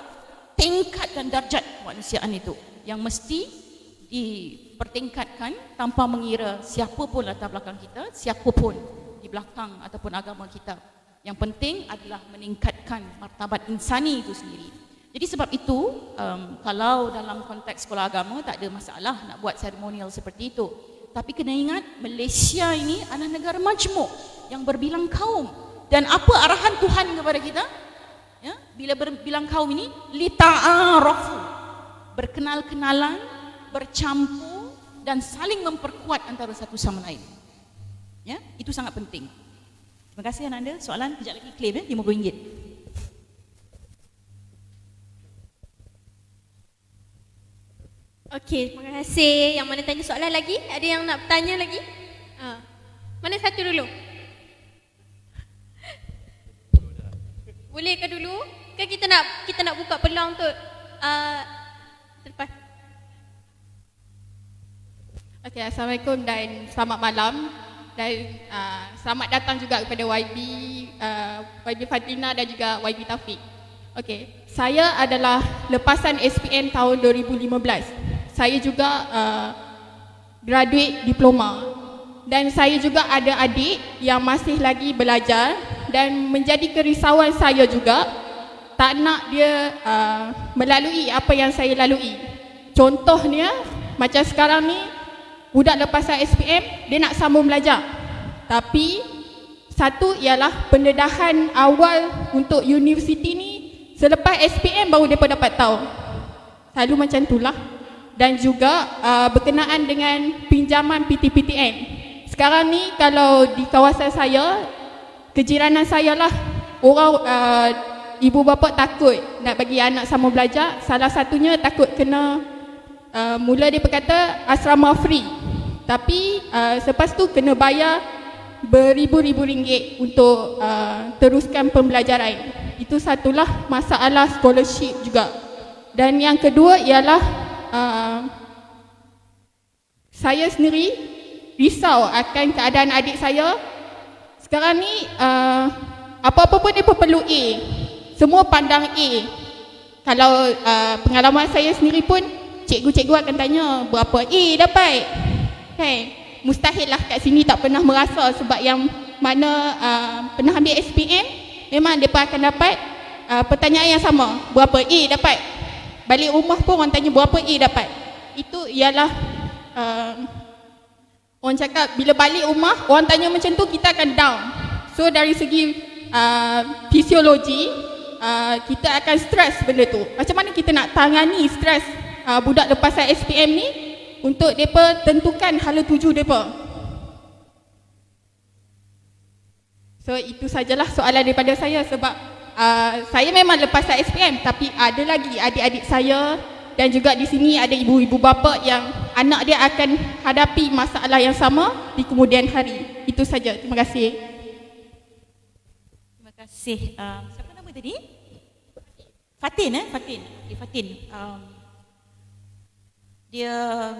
tingkat dan darjat kemanusiaan itu yang mesti dipertingkatkan tanpa mengira siapa pun latar belakang kita, siapa pun di belakang ataupun agama kita. Yang penting adalah meningkatkan martabat insani itu sendiri. Jadi sebab itu kalau dalam konteks sekolah agama tak ada masalah nak buat seremonial seperti itu. Tapi kena ingat Malaysia ini adalah negara majmuk yang berbilang kaum. Dan apa arahan Tuhan kepada kita? Ya, bila berbilang kaum ini lita'arafu, berkenal-kenalan, bercampur dan saling memperkuat antara satu sama lain. Ya, itu sangat penting. Terima kasih Ananda. Soalan kejap lagi claim ya, RM50. Okey, terima kasih. Yang mana tanya soalan lagi? Ada yang nak bertanya lagi? Mana satu dulu? Boleh ke dulu? Kan kita nak buka peluang untuk terlepas. Okey, Assalamualaikum dan selamat malam. Dan selamat datang juga kepada YB Fatina dan juga YB Taufik. Okey, saya adalah lepasan SPM tahun 2015. Saya juga graduate diploma. Dan saya juga ada adik yang masih lagi belajar dan menjadi kerisauan saya juga tak nak dia melalui apa yang saya lalui. Contohnya macam sekarang ni budak lepasan SPM, dia nak sambung belajar. Tapi satu ialah pendedahan awal untuk universiti ni selepas SPM baru mereka dapat tahu. Selalu macam itulah. Dan juga berkenaan dengan pinjaman PTPTN. Sekarang ni kalau di kawasan saya, kejiranan saya lah, orang ibu bapa takut nak bagi anak sambung belajar. Salah satunya takut kena mula dia berkata asrama free. Tapi selepas tu kena bayar beribu-ribu ringgit untuk teruskan pembelajaran. Itu satulah masalah scholarship juga. Dan yang kedua ialah saya sendiri risau akan keadaan adik saya. Sekarang ni apa-apa pun dia perlu A. semua pandang A. Kalau pengalaman saya sendiri pun, cikgu-cikgu akan tanya berapa A dapat. Kan? Mustahil lah kat sini tak pernah merasa, sebab yang mana pernah ambil SPM, memang mereka akan dapat pertanyaan yang sama, berapa A dapat. Balik rumah pun orang tanya berapa A dapat. Itu ialah orang cakap bila balik rumah orang tanya macam tu, kita akan down. So dari segi fisiologi, kita akan stres benda tu. Macam mana kita nak tangani stres budak lepasan SPM ni untuk mereka tentukan hala tuju mereka. So itu sajalah soalan daripada saya, sebab saya memang lepasan SPM, tapi ada lagi adik-adik saya dan juga di sini ada ibu-ibu bapa yang anak dia akan hadapi masalah yang sama di kemudian hari. Itu saja. Terima kasih. Terima kasih. Siapa nama tadi? Fatin, Fatin. Okay, Fatin. Dia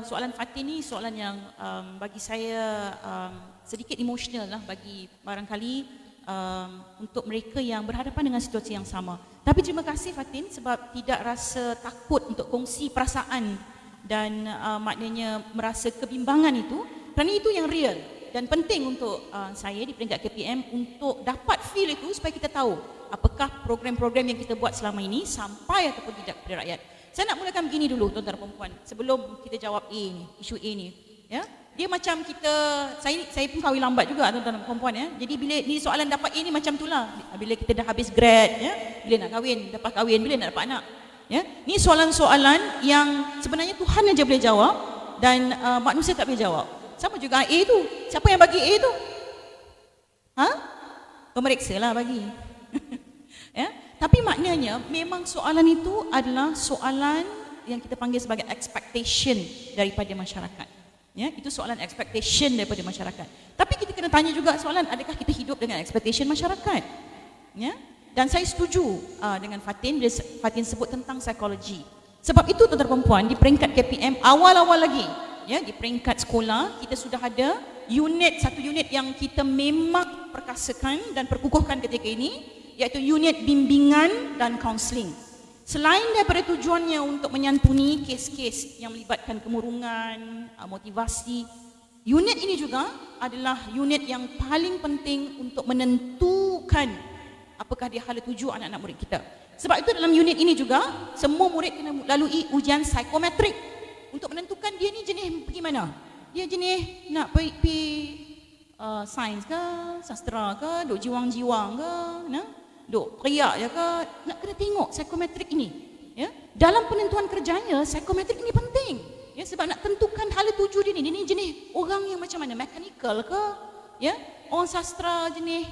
soalan Fatin ni soalan yang bagi saya sedikit emosional lah, bagi barangkali untuk mereka yang berhadapan dengan situasi yang sama. Tapi terima kasih Fatin sebab tidak rasa takut untuk kongsi perasaan dan maknanya merasa kebimbangan itu, kerana itu yang real dan penting untuk saya di peringkat KPM untuk dapat feel itu supaya kita tahu apakah program-program yang kita buat selama ini sampai ataupun tidak kepada rakyat. Saya nak mulakan begini dulu tuan-tuan dan puan-puan sebelum kita jawab A ni, isu A ni, ya. Dia macam kita, saya pun kahwin lambat juga tuan-tuan dan puan-puan, ya. Jadi bila ni soalan dapat A ni macam itulah. Bila kita dah habis grad, ya, bila nak kahwin, dapat kahwin, bila nak dapat anak, ya. Ni soalan-soalan yang sebenarnya Tuhan aja boleh jawab dan manusia tak boleh jawab. Sama juga A tu. Siapa yang bagi A tu? Pemeriksa lah bagi. Ya. Tapi maknanya memang soalan itu adalah soalan yang kita panggil sebagai expectation daripada masyarakat. Ya, itu soalan expectation daripada masyarakat. Tapi kita kena tanya juga soalan, adakah kita hidup dengan expectation masyarakat? Ya. Dan saya setuju dengan Fatin bila Fatin sebut tentang psikologi. Sebab itu tuan-tuan dan puan-puan, di peringkat KPM awal-awal lagi, ya, di peringkat sekolah kita sudah ada satu unit yang kita memang perkasakan dan perkukuhkan ketika ini, iaitu unit bimbingan dan kaunseling. Selain daripada tujuannya untuk menyantuni kes-kes yang melibatkan kemurungan, motivasi, unit ini juga adalah unit yang paling penting untuk menentukan apakah dia hala tuju anak-anak murid kita. Sebab itu dalam unit ini juga semua murid kena lalui ujian psikometrik untuk menentukan dia ni jenis pergi mana. Dia jenis nak pergi sains ke, sastra ke, duk jiwang-jiwang ke, duk periak je ke, nak kena tengok psikometrik ini, ya. Dalam penentuan kerjanya psikometrik ini penting, ya, sebab nak tentukan hala tuju dia ni jenis orang yang macam mana, mechanical ke, ya, orang sastra jenis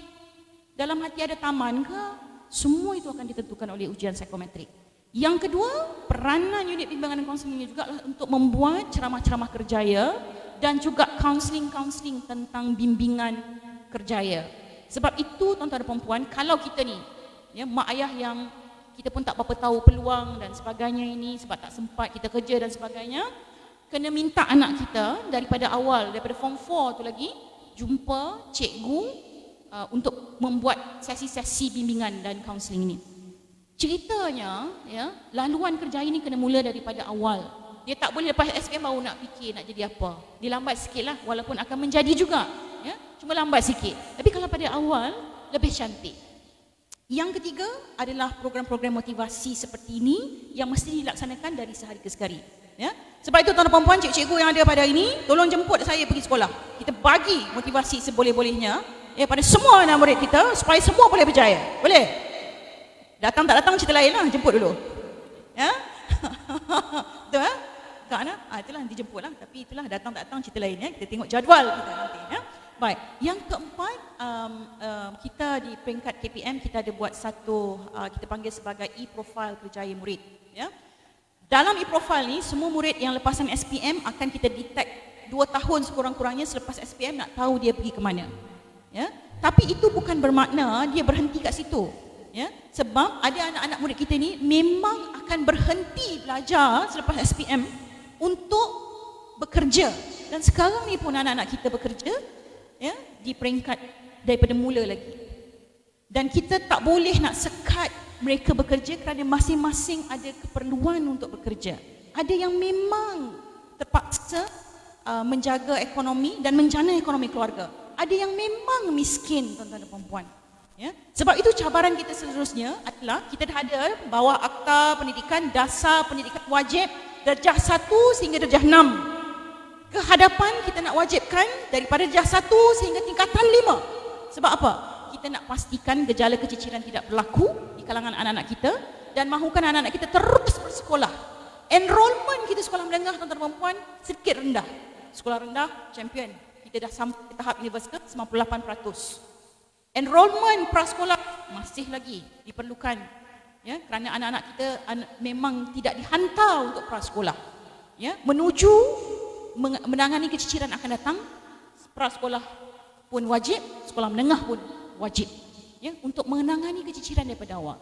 dalam hati ada taman ke, semua itu akan ditentukan oleh ujian psikometrik. Yang kedua, peranan unit bimbingan dan kaunseling ini juga untuk membuat ceramah-ceramah kerjaya dan juga kaunseling-kaunseling tentang bimbingan kerjaya. Sebab itu tuan-tuan dan puan-puan, kalau kita ni, ya, mak ayah yang kita pun tak apa tahu peluang dan sebagainya ini sebab tak sempat kita kerja dan sebagainya, kena minta anak kita daripada awal, daripada form 4 tu lagi, jumpa cikgu untuk membuat sesi-sesi bimbingan dan kaunseling ini. Ceritanya, ya, laluan kerja ini kena mula daripada awal. Dia tak boleh lepas SPM baru nak fikir nak jadi apa. Dia lambat sikit lah, walaupun akan menjadi juga, ya, cuma lambat sikit. Tapi kalau pada awal, lebih cantik. Yang ketiga adalah program-program motivasi seperti ini yang mesti dilaksanakan dari sehari ke sehari, ya. Sebab itu tuan-tuan dan puan-puan, cikgu-cikgu yang ada pada hari ini, tolong jemput saya pergi sekolah. Kita bagi motivasi seboleh-bolehnya, ya, pada semua anak murid kita supaya semua boleh berjaya. Boleh? Datang tak datang cerita lain lah, jemput dulu. Ya? Betul, ha? Tak nak? Itulah dijemput lah. Tapi itulah datang tak datang cerita lain, ya. Kita tengok jadual kita nanti, ya. Baik. Yang keempat, kita di peringkat KPM kita ada buat satu kita panggil sebagai e-profile kerjaya murid, ya. Dalam e-profile ni semua murid yang lepasan SPM akan kita detect 2 tahun sekurang-kurangnya selepas SPM nak tahu dia pergi ke mana, ya. Tapi itu bukan bermakna dia berhenti kat situ, ya. Sebab ada anak-anak murid kita ni memang akan berhenti belajar selepas SPM untuk bekerja. Dan sekarang ni pun anak-anak kita bekerja, ya, di peringkat daripada mula lagi. Dan kita tak boleh nak sekat mereka bekerja kerana masing-masing ada keperluan untuk bekerja. Ada yang memang terpaksa menjaga ekonomi dan menjana ekonomi keluarga. Ada yang memang miskin, tuan-tuan dan puan-puan. Ya? Sebab itu cabaran kita seterusnya adalah kita dah ada bawah Akta Pendidikan, Dasar Pendidikan Wajib darjah 1 sehingga darjah 6. Ke hadapan kita nak wajibkan daripada darjah 1 sehingga tingkatan 5. Sebab apa? Kita nak pastikan gejala keciciran tidak berlaku di kalangan anak-anak kita dan mahukan anak-anak kita terus bersekolah. Enrollment kita sekolah menengah, tuan-tuan dan puan, sedikit rendah. Sekolah rendah, champion. Kita dah sampai tahap universiti 98%. Enrollment prasekolah masih lagi diperlukan. Ya, kerana anak-anak kita memang tidak dihantar untuk prasekolah. Ya, menuju menangani keciciran akan datang, prasekolah pun wajib, sekolah menengah pun wajib. Ya, untuk menangani keciciran daripada awal.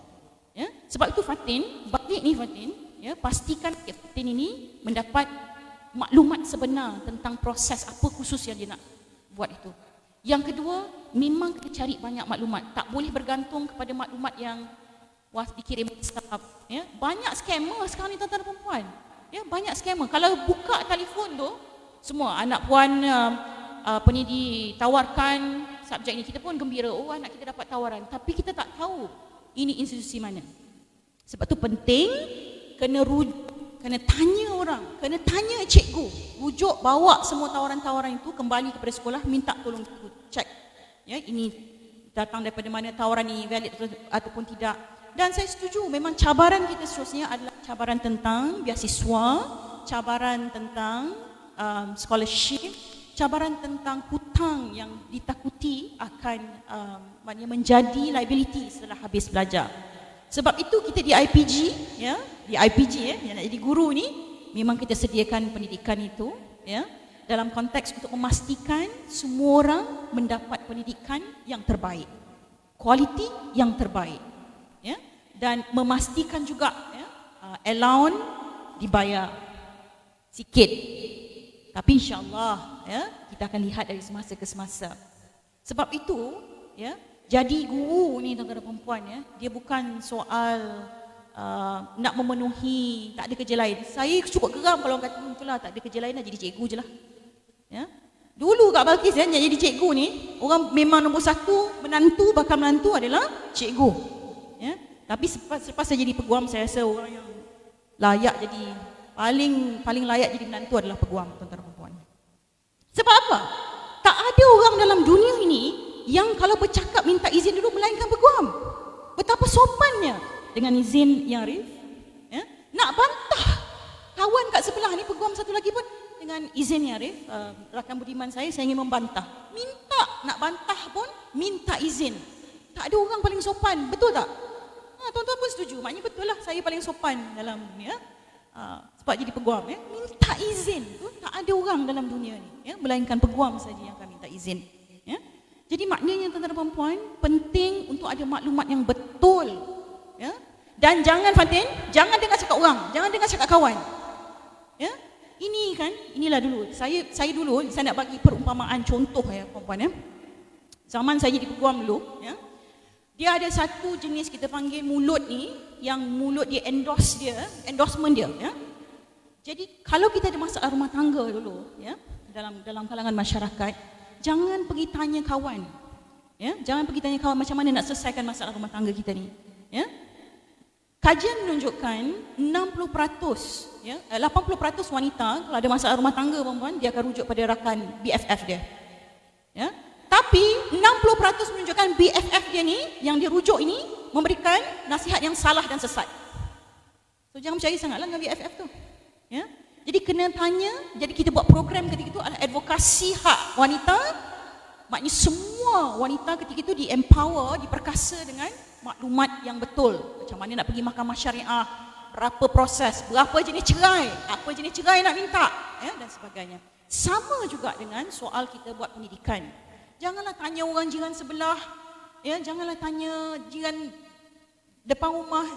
Ya, sebab itu Fatin, balik ni Fatin, ya, pastikan Fatin ini mendapat maklumat sebenar tentang proses apa khusus yang dia nak buat itu. Yang kedua, memang kita cari banyak maklumat. Tak boleh bergantung kepada maklumat yang dikirim WhatsApp. Ya, banyak scammer sekarang ni, tuan-tuan dan puan-puan. Ya, banyak scammer. Kalau buka telefon tu, semua anak puan apa ni ditawarkan subjek ni, kita pun gembira, oh anak kita dapat tawaran, tapi kita tak tahu ini institusi mana. Sebab tu penting kena tanya orang, kena tanya cikgu, rujuk bawa semua tawaran-tawaran itu kembali kepada sekolah, minta tolong cek. Ya, ini datang daripada mana, tawaran ini valid ataupun tidak. Dan saya setuju, memang cabaran kita seterusnya adalah cabaran tentang beasiswa, cabaran tentang scholarship, cabaran tentang hutang yang ditakuti akan menjadi liability setelah habis belajar. Sebab itu kita di IPG, ya, yang nak jadi guru ni, memang kita sediakan pendidikan itu, ya, dalam konteks untuk memastikan semua orang mendapat pendidikan yang terbaik, kualiti yang terbaik, ya, dan memastikan juga, ya, allowance dibayar sikit, tapi insya-Allah, ya, kita akan lihat dari semasa ke semasa. Sebab itu, ya, jadi guru ni, tuan-tuan dan puan-puan, ya, dia bukan soal nak memenuhi, tak ada kerja lain. Saya cukup geram kalau orang kata, itulah tak ada kerja lain, nak jadi cikgu je lah. Ya. Dulu Kak Balkis, ya, yang jadi cikgu ni, orang memang nombor satu, bakal menantu adalah cikgu. Ya. Tapi selepas saya jadi peguam, saya rasa orang yang layak jadi, paling layak jadi menantu adalah peguam, tuan-tuan dan puan-puan. Sebab apa? Tak ada orang dalam dunia ini yang kalau bercakap minta izin dulu melainkan peguam. Betapa sopannya dengan izin yang Arif, ya, nak bantah kawan kat sebelah ni, peguam satu lagi pun dengan izin yang Arif, rakan budiman saya ingin membantah, nak bantah pun minta izin. Tak ada orang paling sopan, betul tak? Tuan-tuan pun setuju, maknanya betul lah saya paling sopan dalam dunia, sebab jadi peguam, ya, minta izin tu tak ada orang dalam dunia ni, ya, melainkan peguam saja yang akan minta izin, ya. Jadi maknanya, tuan-tuan dan puan-puan, penting untuk ada maklumat yang betul, ya. Dan jangan Fatin, jangan dengar cakap orang, jangan dengar cakap kawan. Ya. Ini kan, inilah dulu. Saya nak bagi perumpamaan contoh, ya, puan-puan, ya. Zaman saya jadi peguam dulu, ya. Dia ada satu jenis kita panggil mulut ni, yang mulut dia endorsement dia, ya. Jadi kalau kita ada masalah rumah tangga dulu, ya, dalam kalangan masyarakat, jangan pergi tanya kawan, ya, jangan pergi tanya kawan macam mana nak selesaikan masalah rumah tangga kita ni, ya. Kajian menunjukkan 60%, ya, 80% wanita kalau ada masalah rumah tangga, perempuan, dia akan rujuk pada rakan BFF dia, ya. Tapi 60% menunjukkan BFF dia ni, yang dia rujuk ini, memberikan nasihat yang salah dan sesat. So jangan percaya sangatlah dengan BFF tu, ya. Jadi kena tanya, jadi kita buat program ketika itu adalah advokasi hak wanita. Maknanya semua wanita ketika itu di-empower, diperkasa dengan maklumat yang betul. Macam mana nak pergi mahkamah syariah, berapa proses, berapa jenis cerai, apa jenis cerai nak minta, ya, dan sebagainya. Sama juga dengan soal kita buat pendidikan. Janganlah tanya orang jiran sebelah, ya, janganlah tanya jiran depan rumah.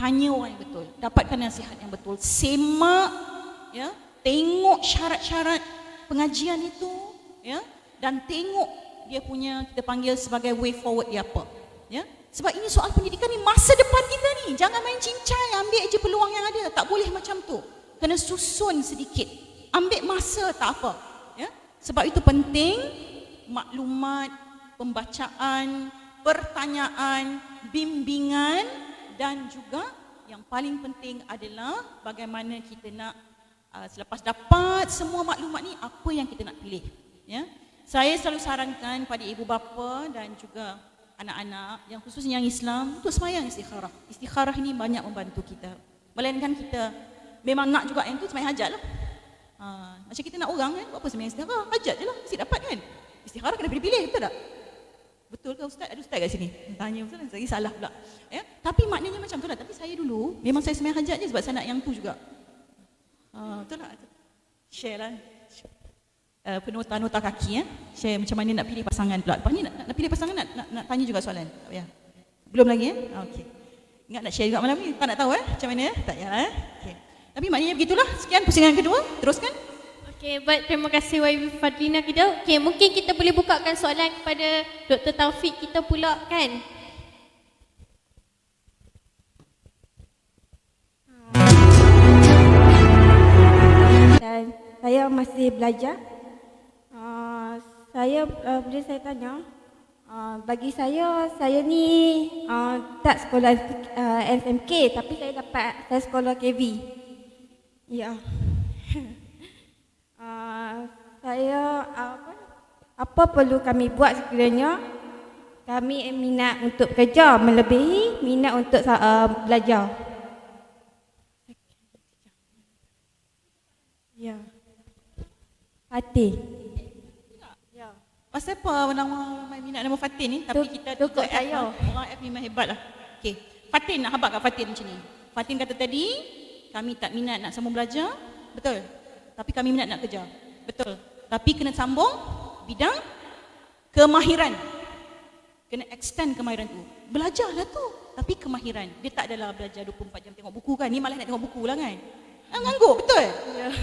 Tanya orang yang betul, dapatkan nasihat yang betul, semak, ya, tengok syarat-syarat pengajian itu, ya, dan tengok dia punya, kita panggil sebagai way forward dia apa. Ya? Sebab ini soal pendidikan ni masa depan kita ni. Jangan main cincai, ambil je peluang yang ada. Tak boleh macam tu. Kena susun sedikit. Ambil masa tak apa. Ya? Sebab itu penting maklumat, pembacaan, pertanyaan, bimbingan dan juga yang paling penting adalah bagaimana kita nak selepas dapat semua maklumat ni apa yang kita nak pilih. Ya? Saya selalu sarankan pada ibu bapa dan juga anak-anak yang khususnya yang Islam untuk sembahyang istikharah. Istikharah ini banyak membantu kita. Melainkan kita memang nak juga yang tu sembahyang hajat lah. Macam kita nak orang kan, buat apa sembahyang istikharah? Hajat je lah, mesti dapat kan. Istikharah kena pilih-pilih, betul tak? Betul ke ustaz? Ada ustaz kat sini? Tanya betul, saya salah pula. Ya? Tapi maknanya macam tu lah. Tapi saya dulu, memang saya sembahyang hajat je sebab saya nak yang tu juga. Betul tak? Share lah. Penota-nota kaki ya. Share macam mana nak pilih pasangan pula. Lepas ni nak pilih pasangan nak tanya juga soalan. Tak payah. Belum lagi ya? Okey. Ingat nak share juga malam ni? Tak nak tahu tak macam mana Tak payah Okey. Tapi maknanya begitulah. Sekian pusingan kedua. Teruskan. Okey, baik, terima kasih YB Fadlina kita. Okey, mungkin kita boleh bukakan soalan kepada Dr. Taufik kita pula kan. Dan saya masih belajar. Boleh saya tanya, bagi saya ni tak sekolah SMK tapi saya sekolah KV. Ya. Saya apa perlu kami buat sekiranya kami minat untuk kerja melebihi minat untuk belajar. Ya. Fatih. Pasal apa nama minat nama Fatin ni? Tapi kita tukar saya. Orang F memang hebat lah. Okey. Fatin nak habaq kat Fatin macam ni. Fatin kata tadi, kami tak minat nak sambung belajar. Betul. Tapi kami minat nak kerja. Betul. Tapi kena sambung bidang kemahiran. Kena extend kemahiran tu. Belajarlah tu. Tapi kemahiran. Dia tak adalah belajar 24 jam tengok buku kan. Ni malah nak tengok buku lah kan. Ngangguk, betul? Ya.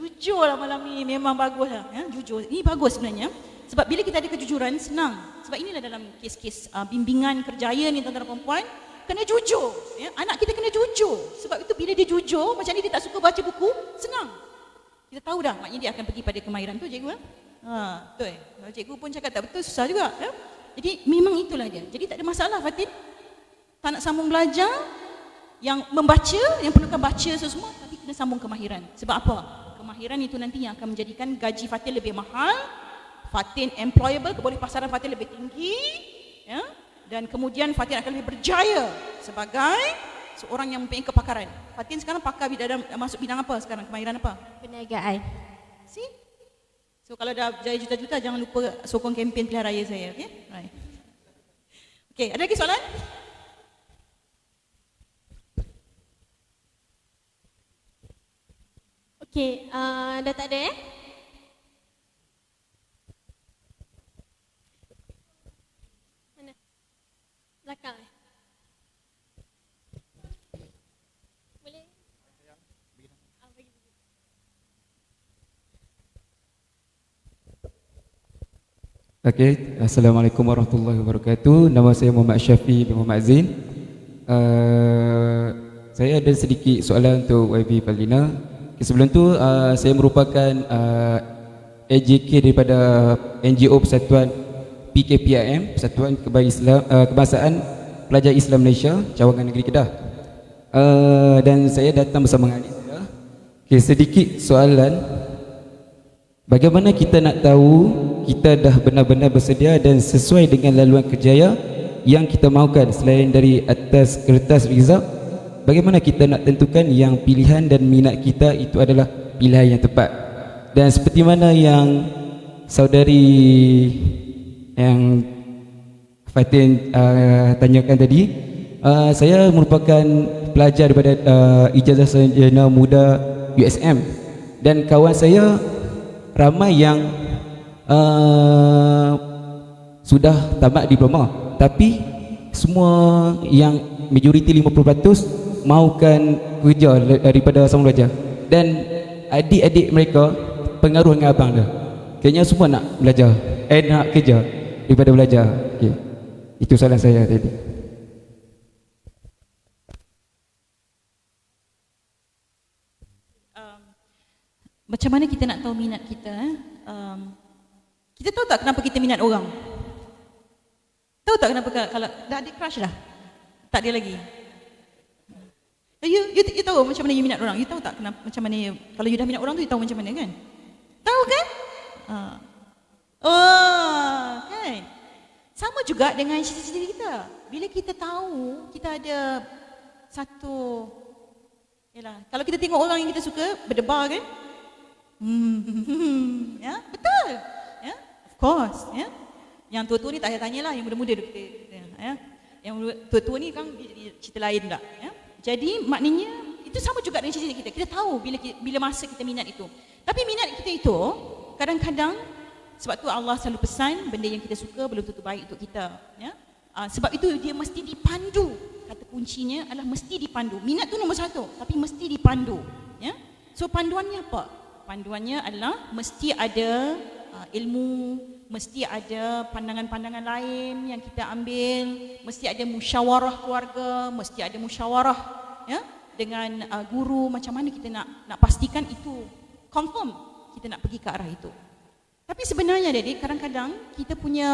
Jujur lah malam ni. Memang bagus lah. Ya, jujur. Ini bagus sebenarnya. Sebab bila kita ada kejujuran, senang. Sebab inilah dalam kes-kes bimbingan kerjaya ni tuan-tuan dan perempuan, kena jujur. Ya? Anak kita kena jujur. Sebab itu bila dia jujur, macam ni dia tak suka baca buku, senang. Kita tahu dah, maknanya dia akan pergi pada kemahiran tu, cikgu. Betul. Kalau cikgu pun cakap tak betul, susah juga. Ya? Jadi memang itulah dia. Jadi tak ada masalah Fatin. Tak nak sambung belajar, yang membaca, yang perlukan baca semua, tapi kena sambung kemahiran. Sebab apa? Kemahiran itu nanti yang akan menjadikan gaji Fatin lebih mahal, Fatin employable, boleh pasaran Fatin lebih tinggi, ya? Dan kemudian Fatin akan lebih berjaya sebagai seorang yang mempunyai kepakaran. Fatin sekarang pakar masuk bidang apa sekarang? Kemahiran apa? Perniagaan. See? So kalau dah berjaya juta-juta, jangan lupa sokong kempen pilihan raya saya, okey? Right. Okey, ada lagi soalan? Okey, dah tak ada Mana? Belakang Boleh? Bagi. Okey, Assalamualaikum warahmatullahi wabarakatuh. Nama saya Muhammad Syafi bin Muhammad Zain. Saya ada sedikit soalan untuk YB Fadlina. Okay, sebelum tu saya merupakan AJK daripada NGO Persatuan PKPIM, Persatuan Kebangsaan Pelajar Islam Malaysia, Cawangan Negeri Kedah. Dan saya datang bersama dengan adik saya. Okay, sedikit soalan. Bagaimana kita nak tahu kita dah benar-benar bersedia dan sesuai dengan laluan kerjaya yang kita mahukan selain dari atas kertas result? Bagaimana kita nak tentukan yang pilihan dan minat kita itu adalah pilihan yang tepat? Dan seperti mana yang saudari yang Fatin tanyakan tadi, saya merupakan pelajar daripada Ijazah Sarjana Muda USM, dan kawan saya ramai yang sudah tamat diploma, tapi semua yang majoriti 50% mahukan kerja daripada sambung belajar. Dan adik-adik mereka pengaruh dengan abang dia, kayaknya semua nak belajar, nak kerja. daripada belajar. Okey. Itu soalan saya tadi. Macam mana kita nak tahu minat kita? Kita tahu tak kenapa kita minat orang? Tahu tak kenapa kalau dah ada crush dah? Tak ada lagi. You tahu macam mana you minat orang? You tahu tak kenapa macam mana kalau you dah minat orang tu you tahu macam mana kan? Tahu kan? Kan? Sama juga dengan cita-cita kita. Bila kita tahu kita ada satu kalau kita tengok orang yang kita suka berdebar kan? Ya, betul. Ya, of course, ya. Yang tua-tua ni tak payah tanyalah, yang muda-muda kita ya. Yang tua-tua ni kan cerita lain pula, ya. Jadi maknanya itu sama juga dengan cita-cita kita. Kita tahu bila masa kita minat itu. Tapi minat kita itu kadang-kadang sebab tu Allah selalu pesan benda yang kita suka belum tentu baik untuk kita, ya. Sebab itu dia mesti dipandu. Kata kuncinya adalah mesti dipandu. Minat tu nombor satu, tapi mesti dipandu, ya. So panduannya apa? Panduannya adalah mesti ada ilmu, mesti ada pandangan-pandangan lain yang kita ambil, mesti ada musyawarah keluarga, mesti ada musyawarah ya dengan guru macam mana kita nak pastikan itu confirm kita nak pergi ke arah itu. Tapi sebenarnya Dedik, kadang-kadang kita punya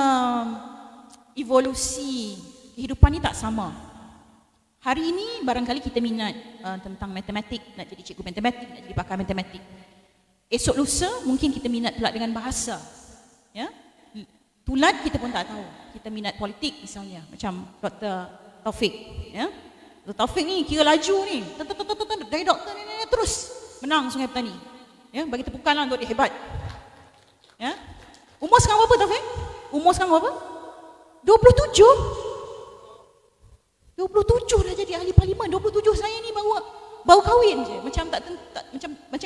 evolusi kehidupan ni tak sama. Hari ini barangkali kita minat tentang matematik, nak jadi cikgu matematik, nak jadi pakar matematik. Esok lusa mungkin kita minat pula dengan bahasa. Ya. Tulat kita pun tak tahu. Kita minat politik misalnya, macam Dr. Taufik, ya. Dr. Taufik ni kira laju ni. Dari doktor ni terus menang Sungai Petani. Ya, bagi tepukanlah untuk dia hebat. Ya. Umur sekarang berapa Taufik? Umur sekarang berapa? 27. 27 dah jadi ahli parlimen. 27 saya ni baru kahwin je. Macam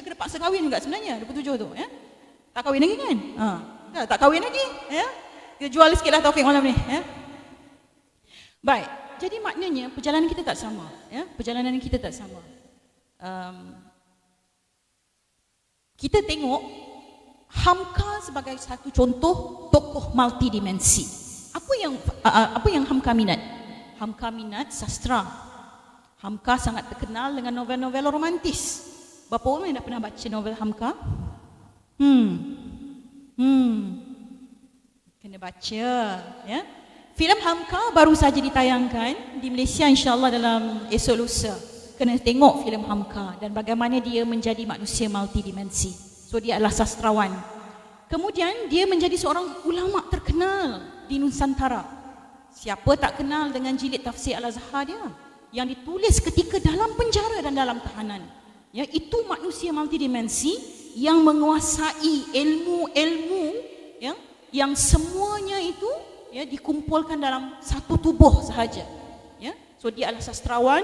kena paksa kahwin juga sebenarnya 27 tu, ya. Tak kahwin lagi kan? Tak kahwin lagi, ya. Kita jual sikitlah Taufik malam ni, ya. Baik. Jadi maknanya perjalanan kita tak sama, ya. Perjalanan kita tak sama. Kita tengok Hamka sebagai satu contoh tokoh multidimensi. Apa yang Hamka minat? Hamka minat sastra. Hamka sangat terkenal dengan novel-novel romantis. Berapa orang yang dah pernah baca novel Hamka? Kena baca, ya. Filem Hamka baru saja ditayangkan di Malaysia insya-Allah dalam esok lusa. Kena tengok filem Hamka dan bagaimana dia menjadi manusia multidimensi. So dia adalah sastrawan. Kemudian dia menjadi seorang ulama terkenal di Nusantara. Siapa tak kenal dengan jilid tafsir Al-Azhar dia yang ditulis ketika dalam penjara dan dalam tahanan. Ya, itu manusia multidimensi yang menguasai ilmu-ilmu ya, yang semuanya itu ya dikumpulkan dalam satu tubuh sahaja. Ya. So dia adalah sastrawan,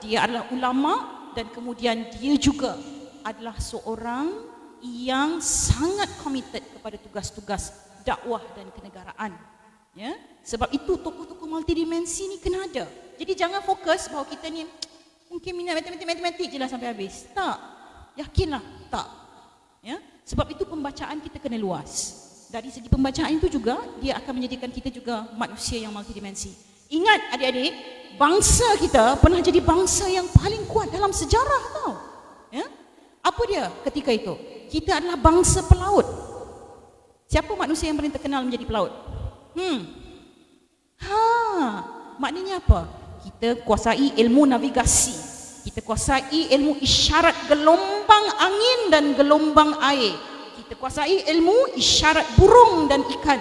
dia adalah ulama dan kemudian dia juga adalah seorang yang sangat committed kepada tugas-tugas dakwah dan kenegaraan. Ya. Sebab itu tokoh-tokoh multidimensi ni kena ada. Jadi jangan fokus bahawa kita ni mungkin minat matematik je lah sampai habis. Tak. Yakinlah tak. Ya. Sebab itu pembacaan kita kena luas. Dari segi pembacaan itu juga dia akan menjadikan kita juga manusia yang multidimensi. Ingat adik-adik, bangsa kita pernah jadi bangsa yang paling kuat dalam sejarah tau. Ya. Apa dia ketika itu? Kita adalah bangsa pelaut. Siapa manusia yang paling terkenal menjadi pelaut? Maknanya apa? Kita kuasai ilmu navigasi. Kita kuasai ilmu isyarat gelombang angin dan gelombang air. Kita kuasai ilmu isyarat burung dan ikan.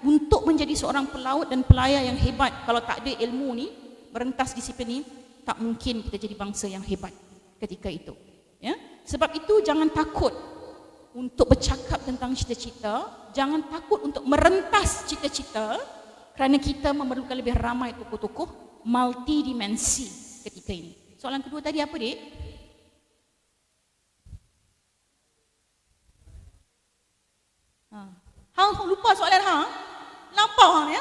Untuk menjadi seorang pelaut dan pelayar yang hebat, kalau tak ada ilmu ni, merentas disiplin ni, tak mungkin kita jadi bangsa yang hebat ketika itu. Ya? Sebab itu jangan takut untuk bercakap tentang cita-cita, jangan takut untuk merentas cita-cita, kerana kita memerlukan lebih ramai tokoh-tokoh multidimensi ketika ini. Soalan kedua tadi apa, Dik? Hang lupa soalan hang? Lampau hang ya?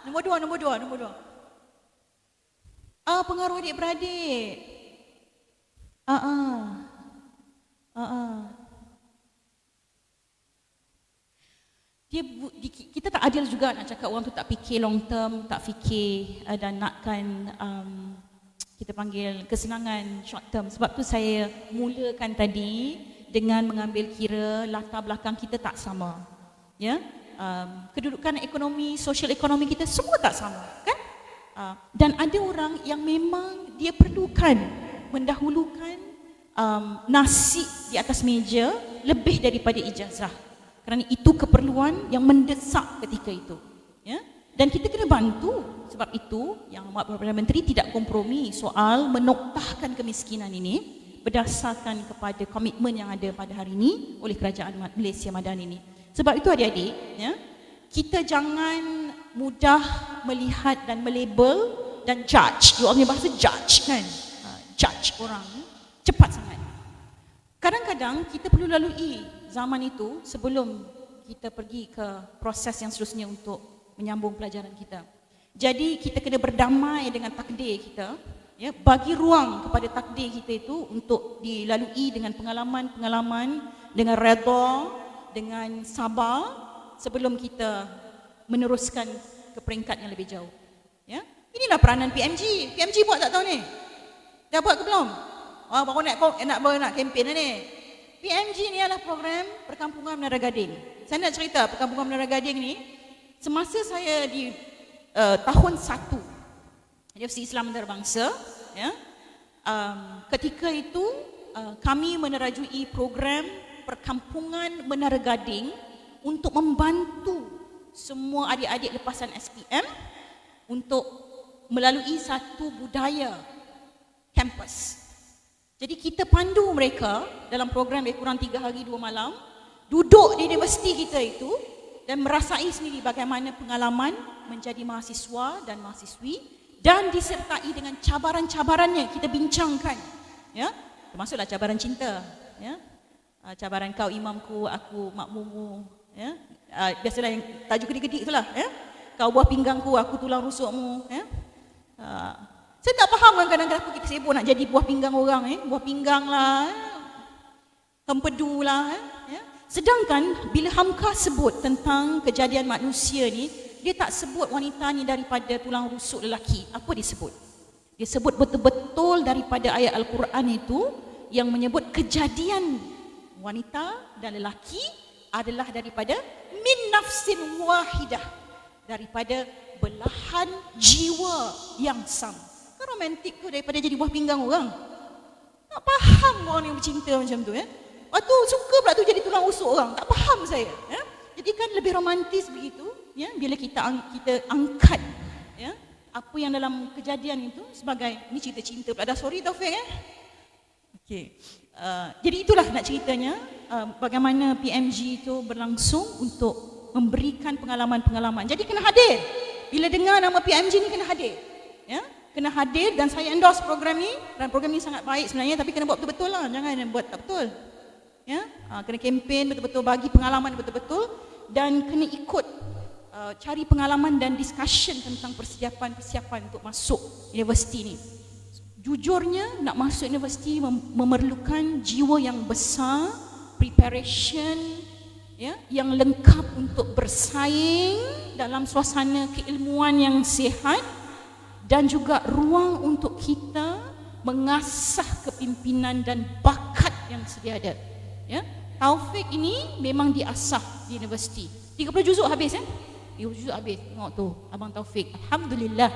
Nombor dua. Pengaruh adik-beradik. kita tak adil juga nak cakap orang tu tak fikir long term, tak fikir dan nakkan kita panggil kesenangan short term. Sebab tu saya mulakan tadi dengan mengambil kira latar belakang kita tak sama. Ya, kedudukan ekonomi, sosial ekonomi kita semua tak sama, kan? Dan ada orang yang memang dia perlukan mendahulukan nasi di atas meja lebih daripada ijazah. Kerana itu keperluan yang mendesak ketika itu. Ya? Dan kita kena bantu. Sebab itu yang Amat Perdana Menteri tidak kompromi soal menoktahkan kemiskinan ini berdasarkan kepada komitmen yang ada pada hari ini oleh Kerajaan Malaysia Madani ini. Sebab itu adik-adik, ya, kita jangan mudah melihat dan melabel dan judge. You all punya bahasa judge, kan? Judge orang cepat sangat. Kadang-kadang kita perlu lalui zaman itu sebelum kita pergi ke proses yang seterusnya untuk menyambung pelajaran kita. Jadi kita kena berdamai dengan takdir kita, ya, bagi ruang kepada takdir kita itu untuk dilalui dengan pengalaman-pengalaman, dengan redha, dengan sabar sebelum kita meneruskan ke peringkat yang lebih jauh. Ya, inilah peranan PMG. PMG buat tak tahu ni? Dah buat ke belum? Baru nak kempen ni. PMG ni adalah program Perkampungan Menara Gading. Saya nak cerita Perkampungan Menara Gading ni, semasa saya di tahun 1 Universiti Islam Antarabangsa, ya, ketika itu kami menerajui program Perkampungan Menara Gading untuk membantu semua adik-adik lepasan SPM untuk melalui satu budaya kampus. Jadi kita pandu mereka dalam program lebih kurang 3 hari 2 malam, duduk di universiti kita itu dan merasai sendiri bagaimana pengalaman menjadi mahasiswa dan mahasiswi dan disertai dengan cabaran-cabarannya kita bincangkan, ya, termasuklah cabaran cinta, ya, cabaran kau imamku, aku makmummu, ya, biasalah yang tajuk gedik-gedik itulah, ya, kau buah pinggangku, aku tulang rusukmu, ya. Saya tak faham kadang-kadang kenapa kita sibuk nak jadi buah pinggang orang, buah pinggang lah, empedu lah, ya. Sedangkan bila Hamka sebut tentang kejadian manusia ni, dia tak sebut wanita ni daripada tulang rusuk lelaki. Apa dia sebut? Dia sebut betul-betul daripada ayat Al-Quran itu yang menyebut kejadian wanita dan lelaki adalah daripada min nafsin wahidah, daripada belahan jiwa yang sama. Kan romantik tu daripada jadi buah pinggang orang. Tak faham orang yang bercinta macam tu, ya. Waktu suka pula tu jadi tulang rusuk orang. Tak faham saya, ya. Jadi kan lebih romantis begitu, ya, bila kita angkat, ya, apa yang dalam kejadian itu sebagai ni cerita cinta pula. Dah sorry Taufik, ya. Okey. Jadi itulah nak ceritanya bagaimana PMG itu berlangsung untuk memberikan pengalaman-pengalaman. Jadi kena hadir. Bila dengar nama PMG ni kena hadir, ya. Kena hadir dan saya endorse program ni. Dan program ni sangat baik sebenarnya, tapi kena buat betul-betul lah. Jangan buat tak betul. Ya, kena kempen betul-betul, bagi pengalaman betul-betul dan kena ikut cari pengalaman dan discussion tentang persiapan untuk masuk universiti ni. Jujurnya nak masuk universiti memerlukan jiwa yang besar, preparation, ya, yang lengkap untuk bersaing dalam suasana keilmuan yang sihat dan juga ruang untuk kita mengasah kepimpinan dan bakat yang sedia ada. Ya, Taufik ini memang diasah di universiti. 30 juzuk habis, ya. 30 juzuk habis. Tengok tu abang Taufik. Alhamdulillah.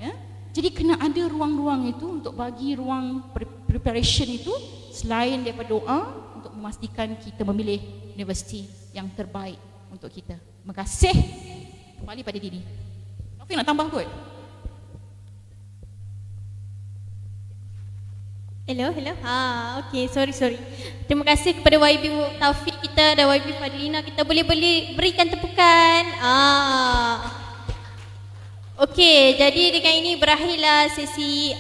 Ya. Jadi kena ada ruang-ruang itu untuk bagi ruang preparation itu selain daripada doa untuk memastikan kita memilih universiti yang terbaik untuk kita. Terima kasih. Kembali pada diri. Taufik nak tambah kot? Hello. Okey, sorry. Terima kasih kepada YB Taufik kita dan YB Fadlina. Kita boleh berikan tepukan. Okey, jadi dengan ini berakhirlah sesi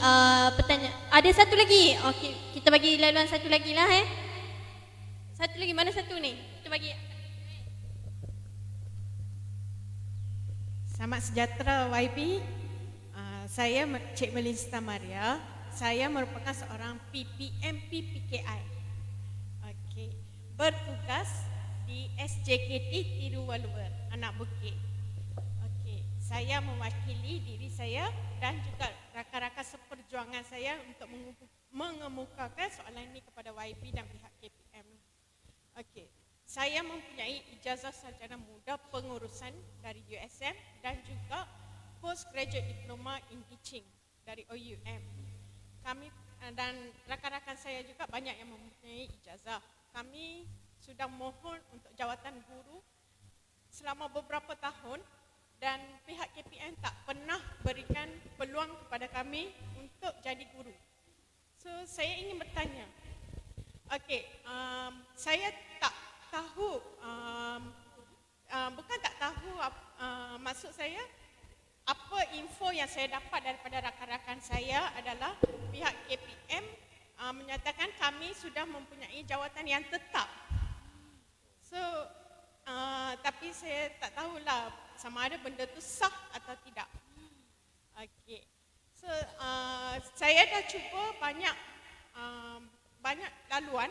pertanyaan. Ada satu lagi. Okey, kita bagi laluan satu lagi lah, Satu lagi, mana satu ni? Kita bagi. Selamat sejahtera YB. Saya Cik Melista Maria. Saya merupakan seorang PPMP PKI. Okey. Bertugas di SJKT Tiruwalur, Anak Bukit. Okey, saya mewakili diri saya dan juga rakan-rakan seperjuangan saya untuk mengemukakan soalan ini kepada YB dan pihak KPM. Okey, saya mempunyai ijazah sarjana muda pengurusan dari USM dan juga postgraduate diploma in teaching dari OUM. Kami dan rakan-rakan saya juga banyak yang mempunyai ijazah. Kami sudah mohon untuk jawatan guru selama beberapa tahun dan pihak KPM tak pernah berikan peluang kepada kami untuk jadi guru. So, saya ingin bertanya. Okey, saya tak tahu, bukan tak tahu, maksud saya, apa info yang saya dapat daripada rakan-rakan saya adalah pihak KPM menyatakan kami sudah mempunyai jawatan yang tetap. So, tapi saya tak tahulah sama ada benda tu sah atau tidak. Okey. So, saya dah cuba banyak laluan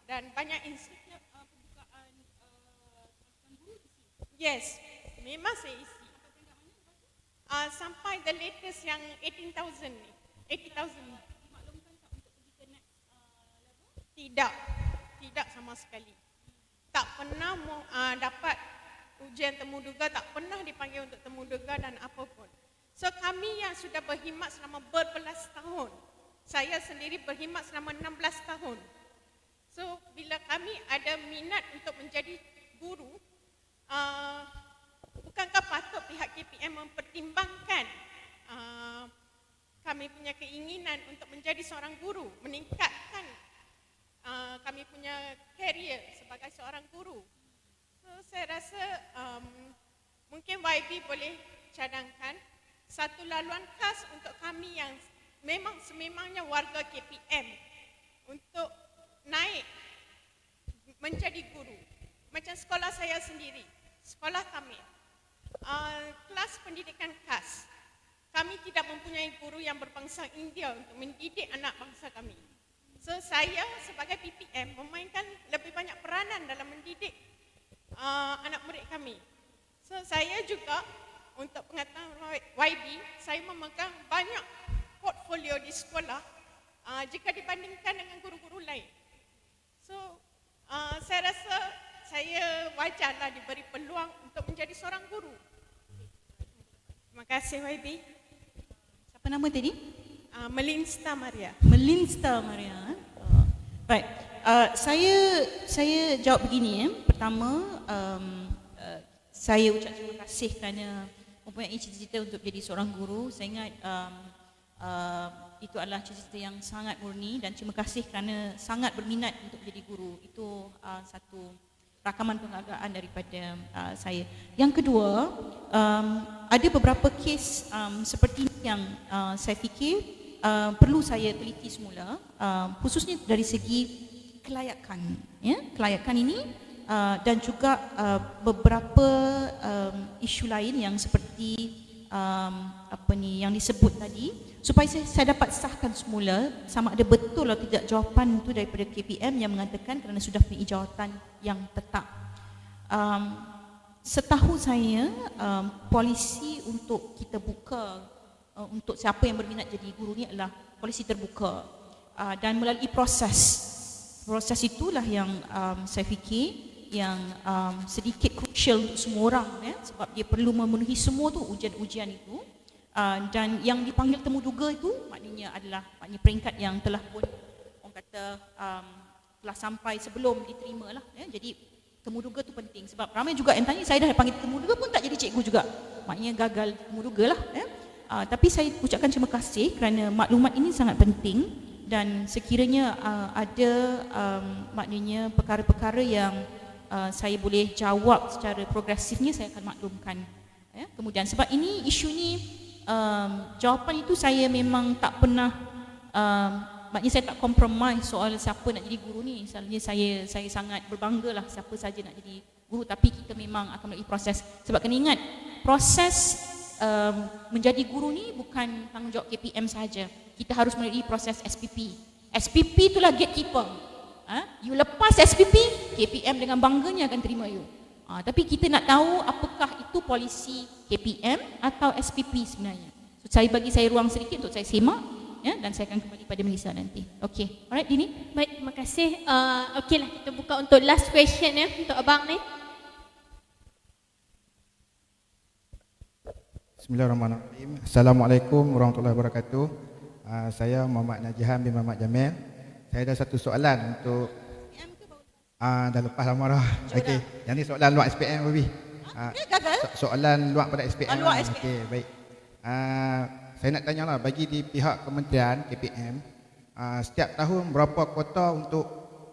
dan banyak institut pembukaan guru di sini. Yes, memang saya isi. Sampai the latest yang 18,000 ni. 80,000 ni. Dimaklumkan tak untuk pergi ke next level? Tidak sama sekali. Tak pernah dapat ujian temuduga, tak pernah dipanggil untuk temuduga dan apa pun. So kami yang sudah berkhidmat selama berbelas tahun, saya sendiri berkhidmat selama 16 tahun. So bila kami ada minat untuk menjadi guru, bukankah patut pihak KPM mempertimbangkan kami punya keinginan untuk menjadi seorang guru, meningkatkan kami punya career sebagai seorang guru. So saya rasa mungkin YB boleh cadangkan satu laluan khas untuk kami yang memang sememangnya warga KPM untuk naik menjadi guru. Macam sekolah saya sendiri, sekolah kami, kelas pendidikan khas. Kami tidak mempunyai guru yang berbangsa India untuk mendidik anak bangsa kami. So saya sebagai PPM memainkan lebih banyak peranan dalam mendidik anak murid kami. So saya juga untuk pengetahuan YB, saya memegang banyak portfolio di sekolah jika dibandingkan dengan guru-guru lain. So saya rasa saya wajarlah diberi peluang untuk menjadi seorang guru. Terima kasih YB. Siapa nama tadi? Melinsta Maria. Melinsta Maria. Baik. Saya jawab begini. Pertama, saya ucap terima kasih kerana mempunyai cita-cita untuk jadi seorang guru. Saya ingat itu adalah cita-cita yang sangat murni dan terima kasih kerana sangat berminat untuk jadi guru. Itu satu rakaman penghargaan daripada saya. Yang kedua, ada beberapa kes seperti yang saya fikir perlu saya teliti semula, khususnya dari segi kelayakan, ya, kelayakan ini dan juga beberapa isu lain yang seperti yang disebut tadi, supaya saya dapat sahkan semula sama ada betul atau tidak jawapan itu daripada KPM yang mengatakan kerana sudah punya jawatan yang tetap. Setahu saya, polisi untuk kita buka untuk siapa yang berminat jadi guru ni adalah polisi terbuka dan melalui proses itulah yang saya fikir yang sedikit crucial untuk semua orang, ya, sebab dia perlu memenuhi semua tu ujian-ujian itu dan yang dipanggil temuduga itu maknanya peringkat yang telah pun orang kata telah sampai sebelum diterima lah, ya. Jadi temuduga tu penting sebab ramai juga yang tanya, saya dah panggil temuduga pun tak jadi cikgu juga, maknanya gagal temuduga lah, ya. Tapi saya ucapkan terima kasih kerana maklumat ini sangat penting dan sekiranya ada maknanya perkara-perkara yang saya boleh jawab secara progresifnya, saya akan maklumkan, ya. Kemudian sebab ini isu ni jawapan itu saya memang tak pernah maknanya saya tak compromise soal siapa nak jadi guru ni. Misalnya saya sangat berbanggalah siapa saja nak jadi guru, tapi kita memang akan melalui proses. Sebab kena ingat, proses menjadi guru ni bukan tanggungjawab KPM sahaja. Kita harus melalui proses SPP. SPP itulah gatekeeper. You lepas SPP, KPM dengan bangganya akan terima you. Tapi kita nak tahu apakah itu polisi KPM atau SPP sebenarnya. So, bagi saya ruang sedikit untuk saya semak, ya, dan saya akan kembali pada Melissa nanti. Okey, alright Dini. Baik, terima kasih. Okeylah, kita buka untuk last question ya untuk abang ni. Bismillahirrahmanirrahim. Assalamualaikum warahmatullahi wabarakatuh. Saya Muhammad Najihan bin Muhammad Jamil. Saya ada satu soalan untuk dah lepas lama dah. Okey, yang ni soalan luar SPM Babi. Soalan luar pada SPM. Luar SPM. Okey, baik. Saya nak tanyalah, bagi di pihak kementerian KPM, setiap tahun berapa kuota untuk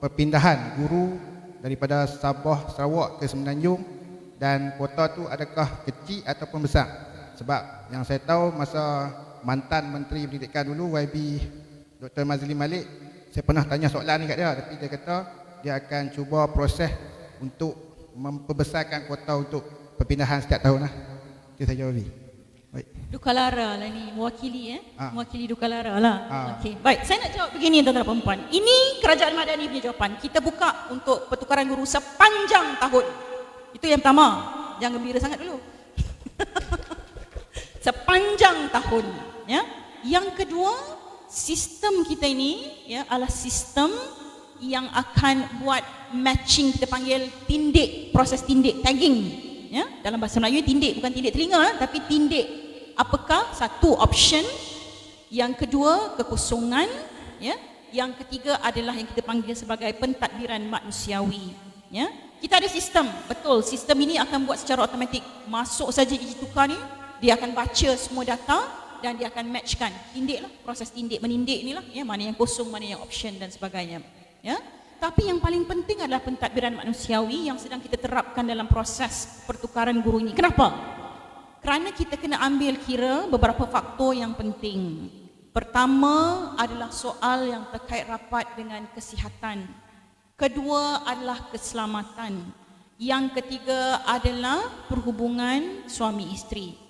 perpindahan guru daripada Sabah, Sarawak ke Semenanjung, dan kuota tu adakah kecil ataupun besar? Sebab yang saya tahu masa mantan Menteri Pendidikan dulu, YB Dr. Mazli Malik, saya pernah tanya soalan ni kat dia, tapi dia kata dia akan cuba proses untuk memperbesarkan kuota untuk perpindahan setiap tahun lah. Itu saja Wabi. Baik. Dukalara lah ni, mewakili mewakili Dukalara lah. Okey. Baik, saya nak jawab begini tuan-tuan dan puan. Ini Kerajaan Madani punya jawapan. Kita buka untuk pertukaran guru sepanjang tahun. Itu yang pertama. Jangan gembira sangat dulu. Sepanjang tahun, ya. Yang kedua, sistem kita ini ya adalah sistem yang akan buat matching, kita panggil tindik, proses tindik, tagging, ya. Dalam bahasa Melayu tindik, bukan tindik telinga, tapi tindik. Apakah? Satu, option. Yang kedua, kekosongan, ya. Yang ketiga adalah yang kita panggil sebagai pentadbiran manusiawi, ya. Kita ada sistem, betul. Sistem ini akan buat secara automatik. Masuk saja ditukar ni, dia akan baca semua data dan dia akan matchkan. Tindik lah, proses tindik menindik ni lah, ya, mana yang kosong, mana yang option dan sebagainya. Ya, tapi yang paling penting adalah pentadbiran manusiawi yang sedang kita terapkan dalam proses pertukaran guru ini. Kenapa? Kerana kita kena ambil kira beberapa faktor yang penting. Pertama adalah soal yang terkait rapat dengan kesihatan. Kedua adalah keselamatan. Yang ketiga adalah perhubungan suami isteri.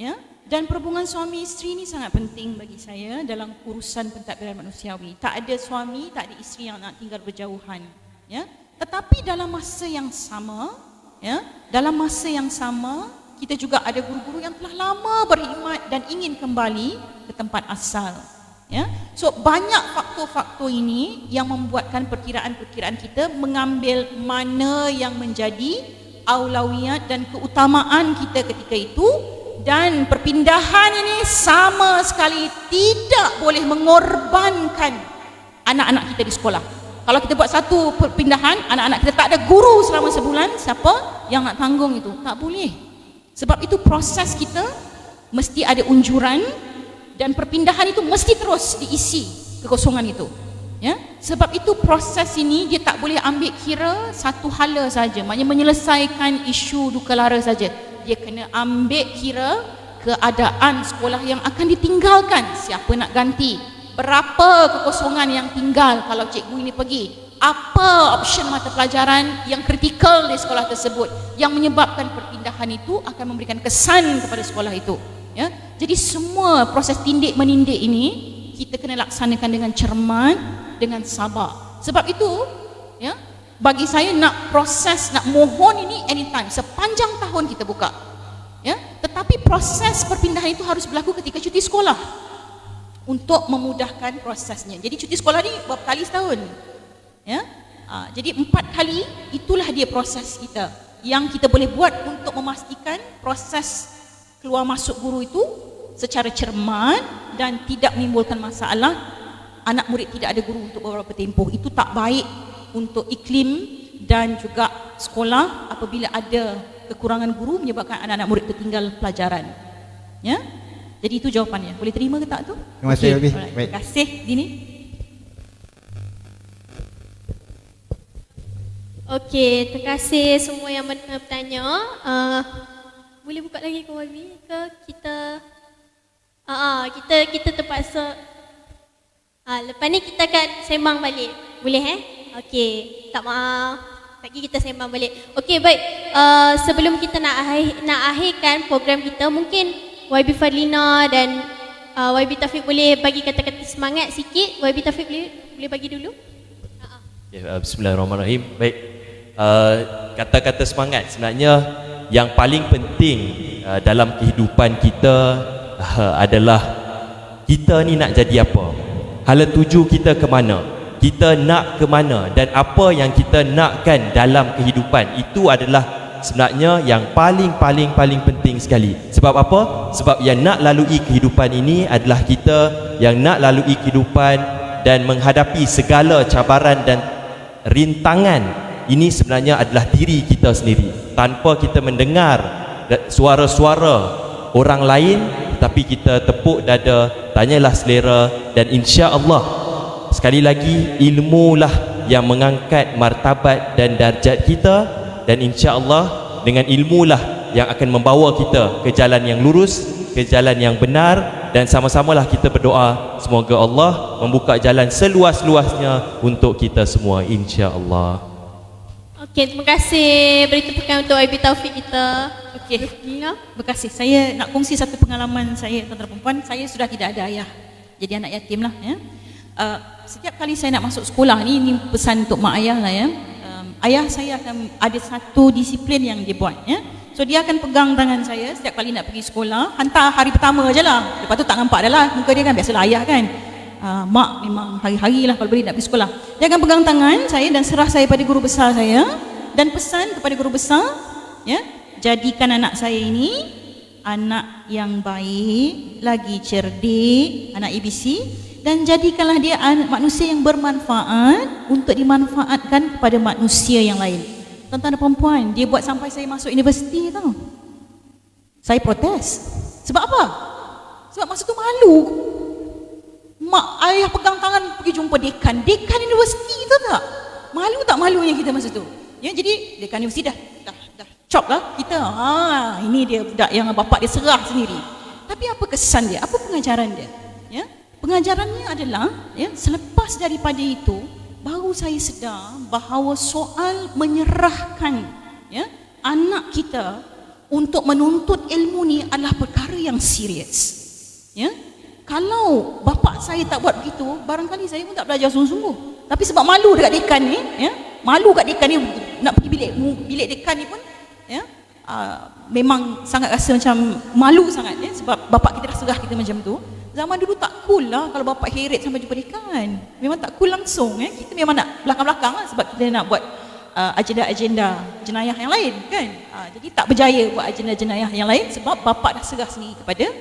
Ya, dan perhubungan suami isteri ini sangat penting bagi saya dalam urusan pentadbiran manusiawi. Tak ada suami, tak ada isteri yang nak tinggal berjauhan, ya. Tetapi dalam masa yang sama, ya, dalam masa yang sama kita juga ada guru-guru yang telah lama berkhidmat dan ingin kembali ke tempat asal, ya. So banyak faktor-faktor ini yang membuatkan perkiraan-perkiraan kita mengambil mana yang menjadi aulawiyat dan keutamaan kita ketika itu. Dan perpindahan ini sama sekali tidak boleh mengorbankan anak-anak kita di sekolah. Kalau kita buat satu perpindahan, anak-anak kita tak ada guru selama sebulan, siapa yang nak tanggung itu? Tak boleh. Sebab itu proses kita mesti ada unjuran dan perpindahan itu mesti terus diisi kekosongan itu. Ya? Sebab itu proses ini dia tak boleh ambil kira satu hala saja, maknanya menyelesaikan isu dukalara saja. Dia kena ambil kira keadaan sekolah yang akan ditinggalkan, siapa nak ganti, berapa kekosongan yang tinggal kalau cikgu ini pergi, apa option mata pelajaran yang kritikal di sekolah tersebut yang menyebabkan perpindahan itu akan memberikan kesan kepada sekolah itu, ya. Jadi semua proses tindik menindik ini kita kena laksanakan dengan cermat, dengan sabar. Sebab itu, ya, bagi saya nak proses, nak mohon ini anytime, sepanjang tahun kita buka, ya. Tetapi proses perpindahan itu harus berlaku ketika cuti sekolah untuk memudahkan prosesnya. Jadi cuti sekolah ni berapa kali setahun, ya. Jadi 4 kali, itulah dia proses kita yang kita boleh buat untuk memastikan proses keluar masuk guru itu secara cermat dan tidak menimbulkan masalah. Anak murid tidak ada guru untuk beberapa tempoh, itu tak baik untuk iklim dan juga sekolah apabila ada kekurangan guru menyebabkan anak-anak murid tertinggal pelajaran, ya. Jadi itu jawapannya. Boleh terima ke tak tu? Terima kasih Wabi. Baik. Terima kasih Dini. Okey, terima kasih semua yang bertanya. Boleh buka lagi ke YB ke kita? Kita terpaksa. Lepas ni kita akan sembang balik. Boleh Okey, tak maaf. Lagi kita sembang balik. Okey, baik. Sebelum kita nak akhirkan program kita, mungkin YB Fadlina dan YB Taufik boleh bagi kata-kata semangat sikit. YB Taufik boleh bagi dulu? Bismillahirrahmanirrahim. Baik, kata-kata semangat sebenarnya yang paling penting dalam kehidupan kita adalah kita ni nak jadi apa, hala tuju kita ke mana, kita nak ke mana, dan apa yang kita nakkan dalam kehidupan. Itu adalah sebenarnya yang paling penting sekali. Sebab apa? Sebab yang nak lalui kehidupan ini adalah kita yang nak lalui kehidupan dan menghadapi segala cabaran dan rintangan ini sebenarnya adalah diri kita sendiri. Tanpa kita mendengar suara-suara orang lain, tapi kita tepuk dada, tanyalah selera, dan insya-Allah sekali lagi ilmulah yang mengangkat martabat dan darjat kita, dan insya-Allah dengan ilmulah yang akan membawa kita ke jalan yang lurus, ke jalan yang benar, dan sama-samalah kita berdoa semoga Allah membuka jalan seluas-luasnya untuk kita semua, insya-Allah. Okey, terima kasih. Beri tepukan untuk YB Taufik kita. Okey, terima kasih. Saya nak kongsi satu pengalaman saya, tuan-tuan dan puan. Saya sudah tidak ada ayah, jadi anak yatim lah ya. Setiap kali saya nak masuk sekolah ni pesan untuk mak ayah lah ya. Ayah saya akan ada satu disiplin yang dia buat ya. So dia akan pegang tangan saya setiap kali nak pergi sekolah. Hantar hari pertama je lah, lepas tu tak nampak dah lah muka dia kan, biasalah ayah kan. Mak memang hari-hari lah kalau boleh nak pergi sekolah. Dia akan pegang tangan saya dan serah saya pada guru besar saya, dan pesan kepada guru besar ya, jadikan anak saya ini anak yang baik, lagi cerdik, anak ABC, dan jadikanlah dia manusia yang bermanfaat untuk dimanfaatkan kepada manusia yang lain. Tuan-tuan dan puan-puan, dia buat sampai saya masuk universiti tau. Saya protes. Sebab apa? Sebab masa tu malu. Mak ayah pegang tangan pergi jumpa dekan universiti tu tak? Malu tak malunya kita masa tu? Ya, jadi dekan universiti dah chop lah kita. Ini dia budak yang bapak dia serah sendiri. Tapi apa kesan dia? Apa pengajaran dia? Ya, pengajarannya adalah ya, selepas daripada itu baru saya sedar bahawa soal menyerahkan ya, anak kita untuk menuntut ilmu ni adalah perkara yang serius. Ya, kalau bapa saya tak buat begitu, barangkali saya pun tak belajar sungguh-sungguh. Tapi sebab malu dekat dekan ni, ya, malu kat dekan ni, nak pergi bilik dekan ni pun, ya, memang sangat rasa macam malu sangat ya, sebab bapa kita dah serah kita macam tu. Zaman dulu tak cool lah kalau bapa heret sampai jumpa dekan. Memang tak cool langsung ya. Kita memang nak belakang-belakang lah sebab kita nak buat agenda-agenda jenayah yang lain kan. Jadi tak berjaya buat agenda jenayah yang lain sebab bapa dah serah sendiri kepada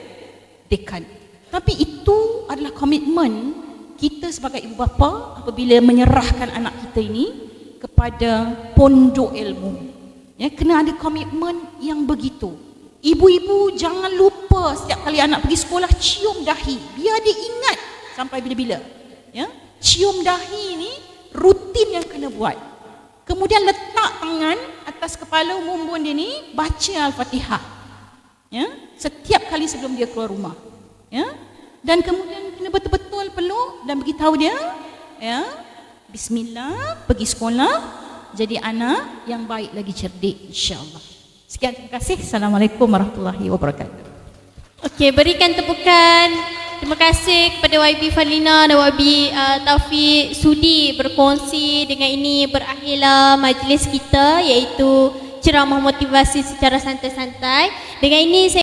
dekan. Tapi itu adalah komitmen kita sebagai ibu bapa apabila menyerahkan anak kita ini kepada pondok ilmu. Ya, kena ada komitmen yang begitu. Ibu-ibu jangan lupa setiap kali anak pergi sekolah cium dahi. Biar dia ingat sampai bila-bila. Ya, cium dahi ni rutin yang kena buat. Kemudian letak tangan atas kepala mumbun dia ni, baca Al-Fatihah. Ya, setiap kali sebelum dia keluar rumah. Ya, dan kemudian kena betul-betul peluk dan beritahu dia, ya, bismillah, pergi sekolah, jadi anak yang baik lagi cerdik insya-Allah. Sekian, terima kasih. Assalamualaikum warahmatullahi wabarakatuh. Okey, berikan tepukan. Terima kasih kepada YB Falina dan YB Taufik sudi berkongsi. Dengan ini berakhirlah majlis kita, iaitu ceramah motivasi secara santai-santai. Dengan ini saya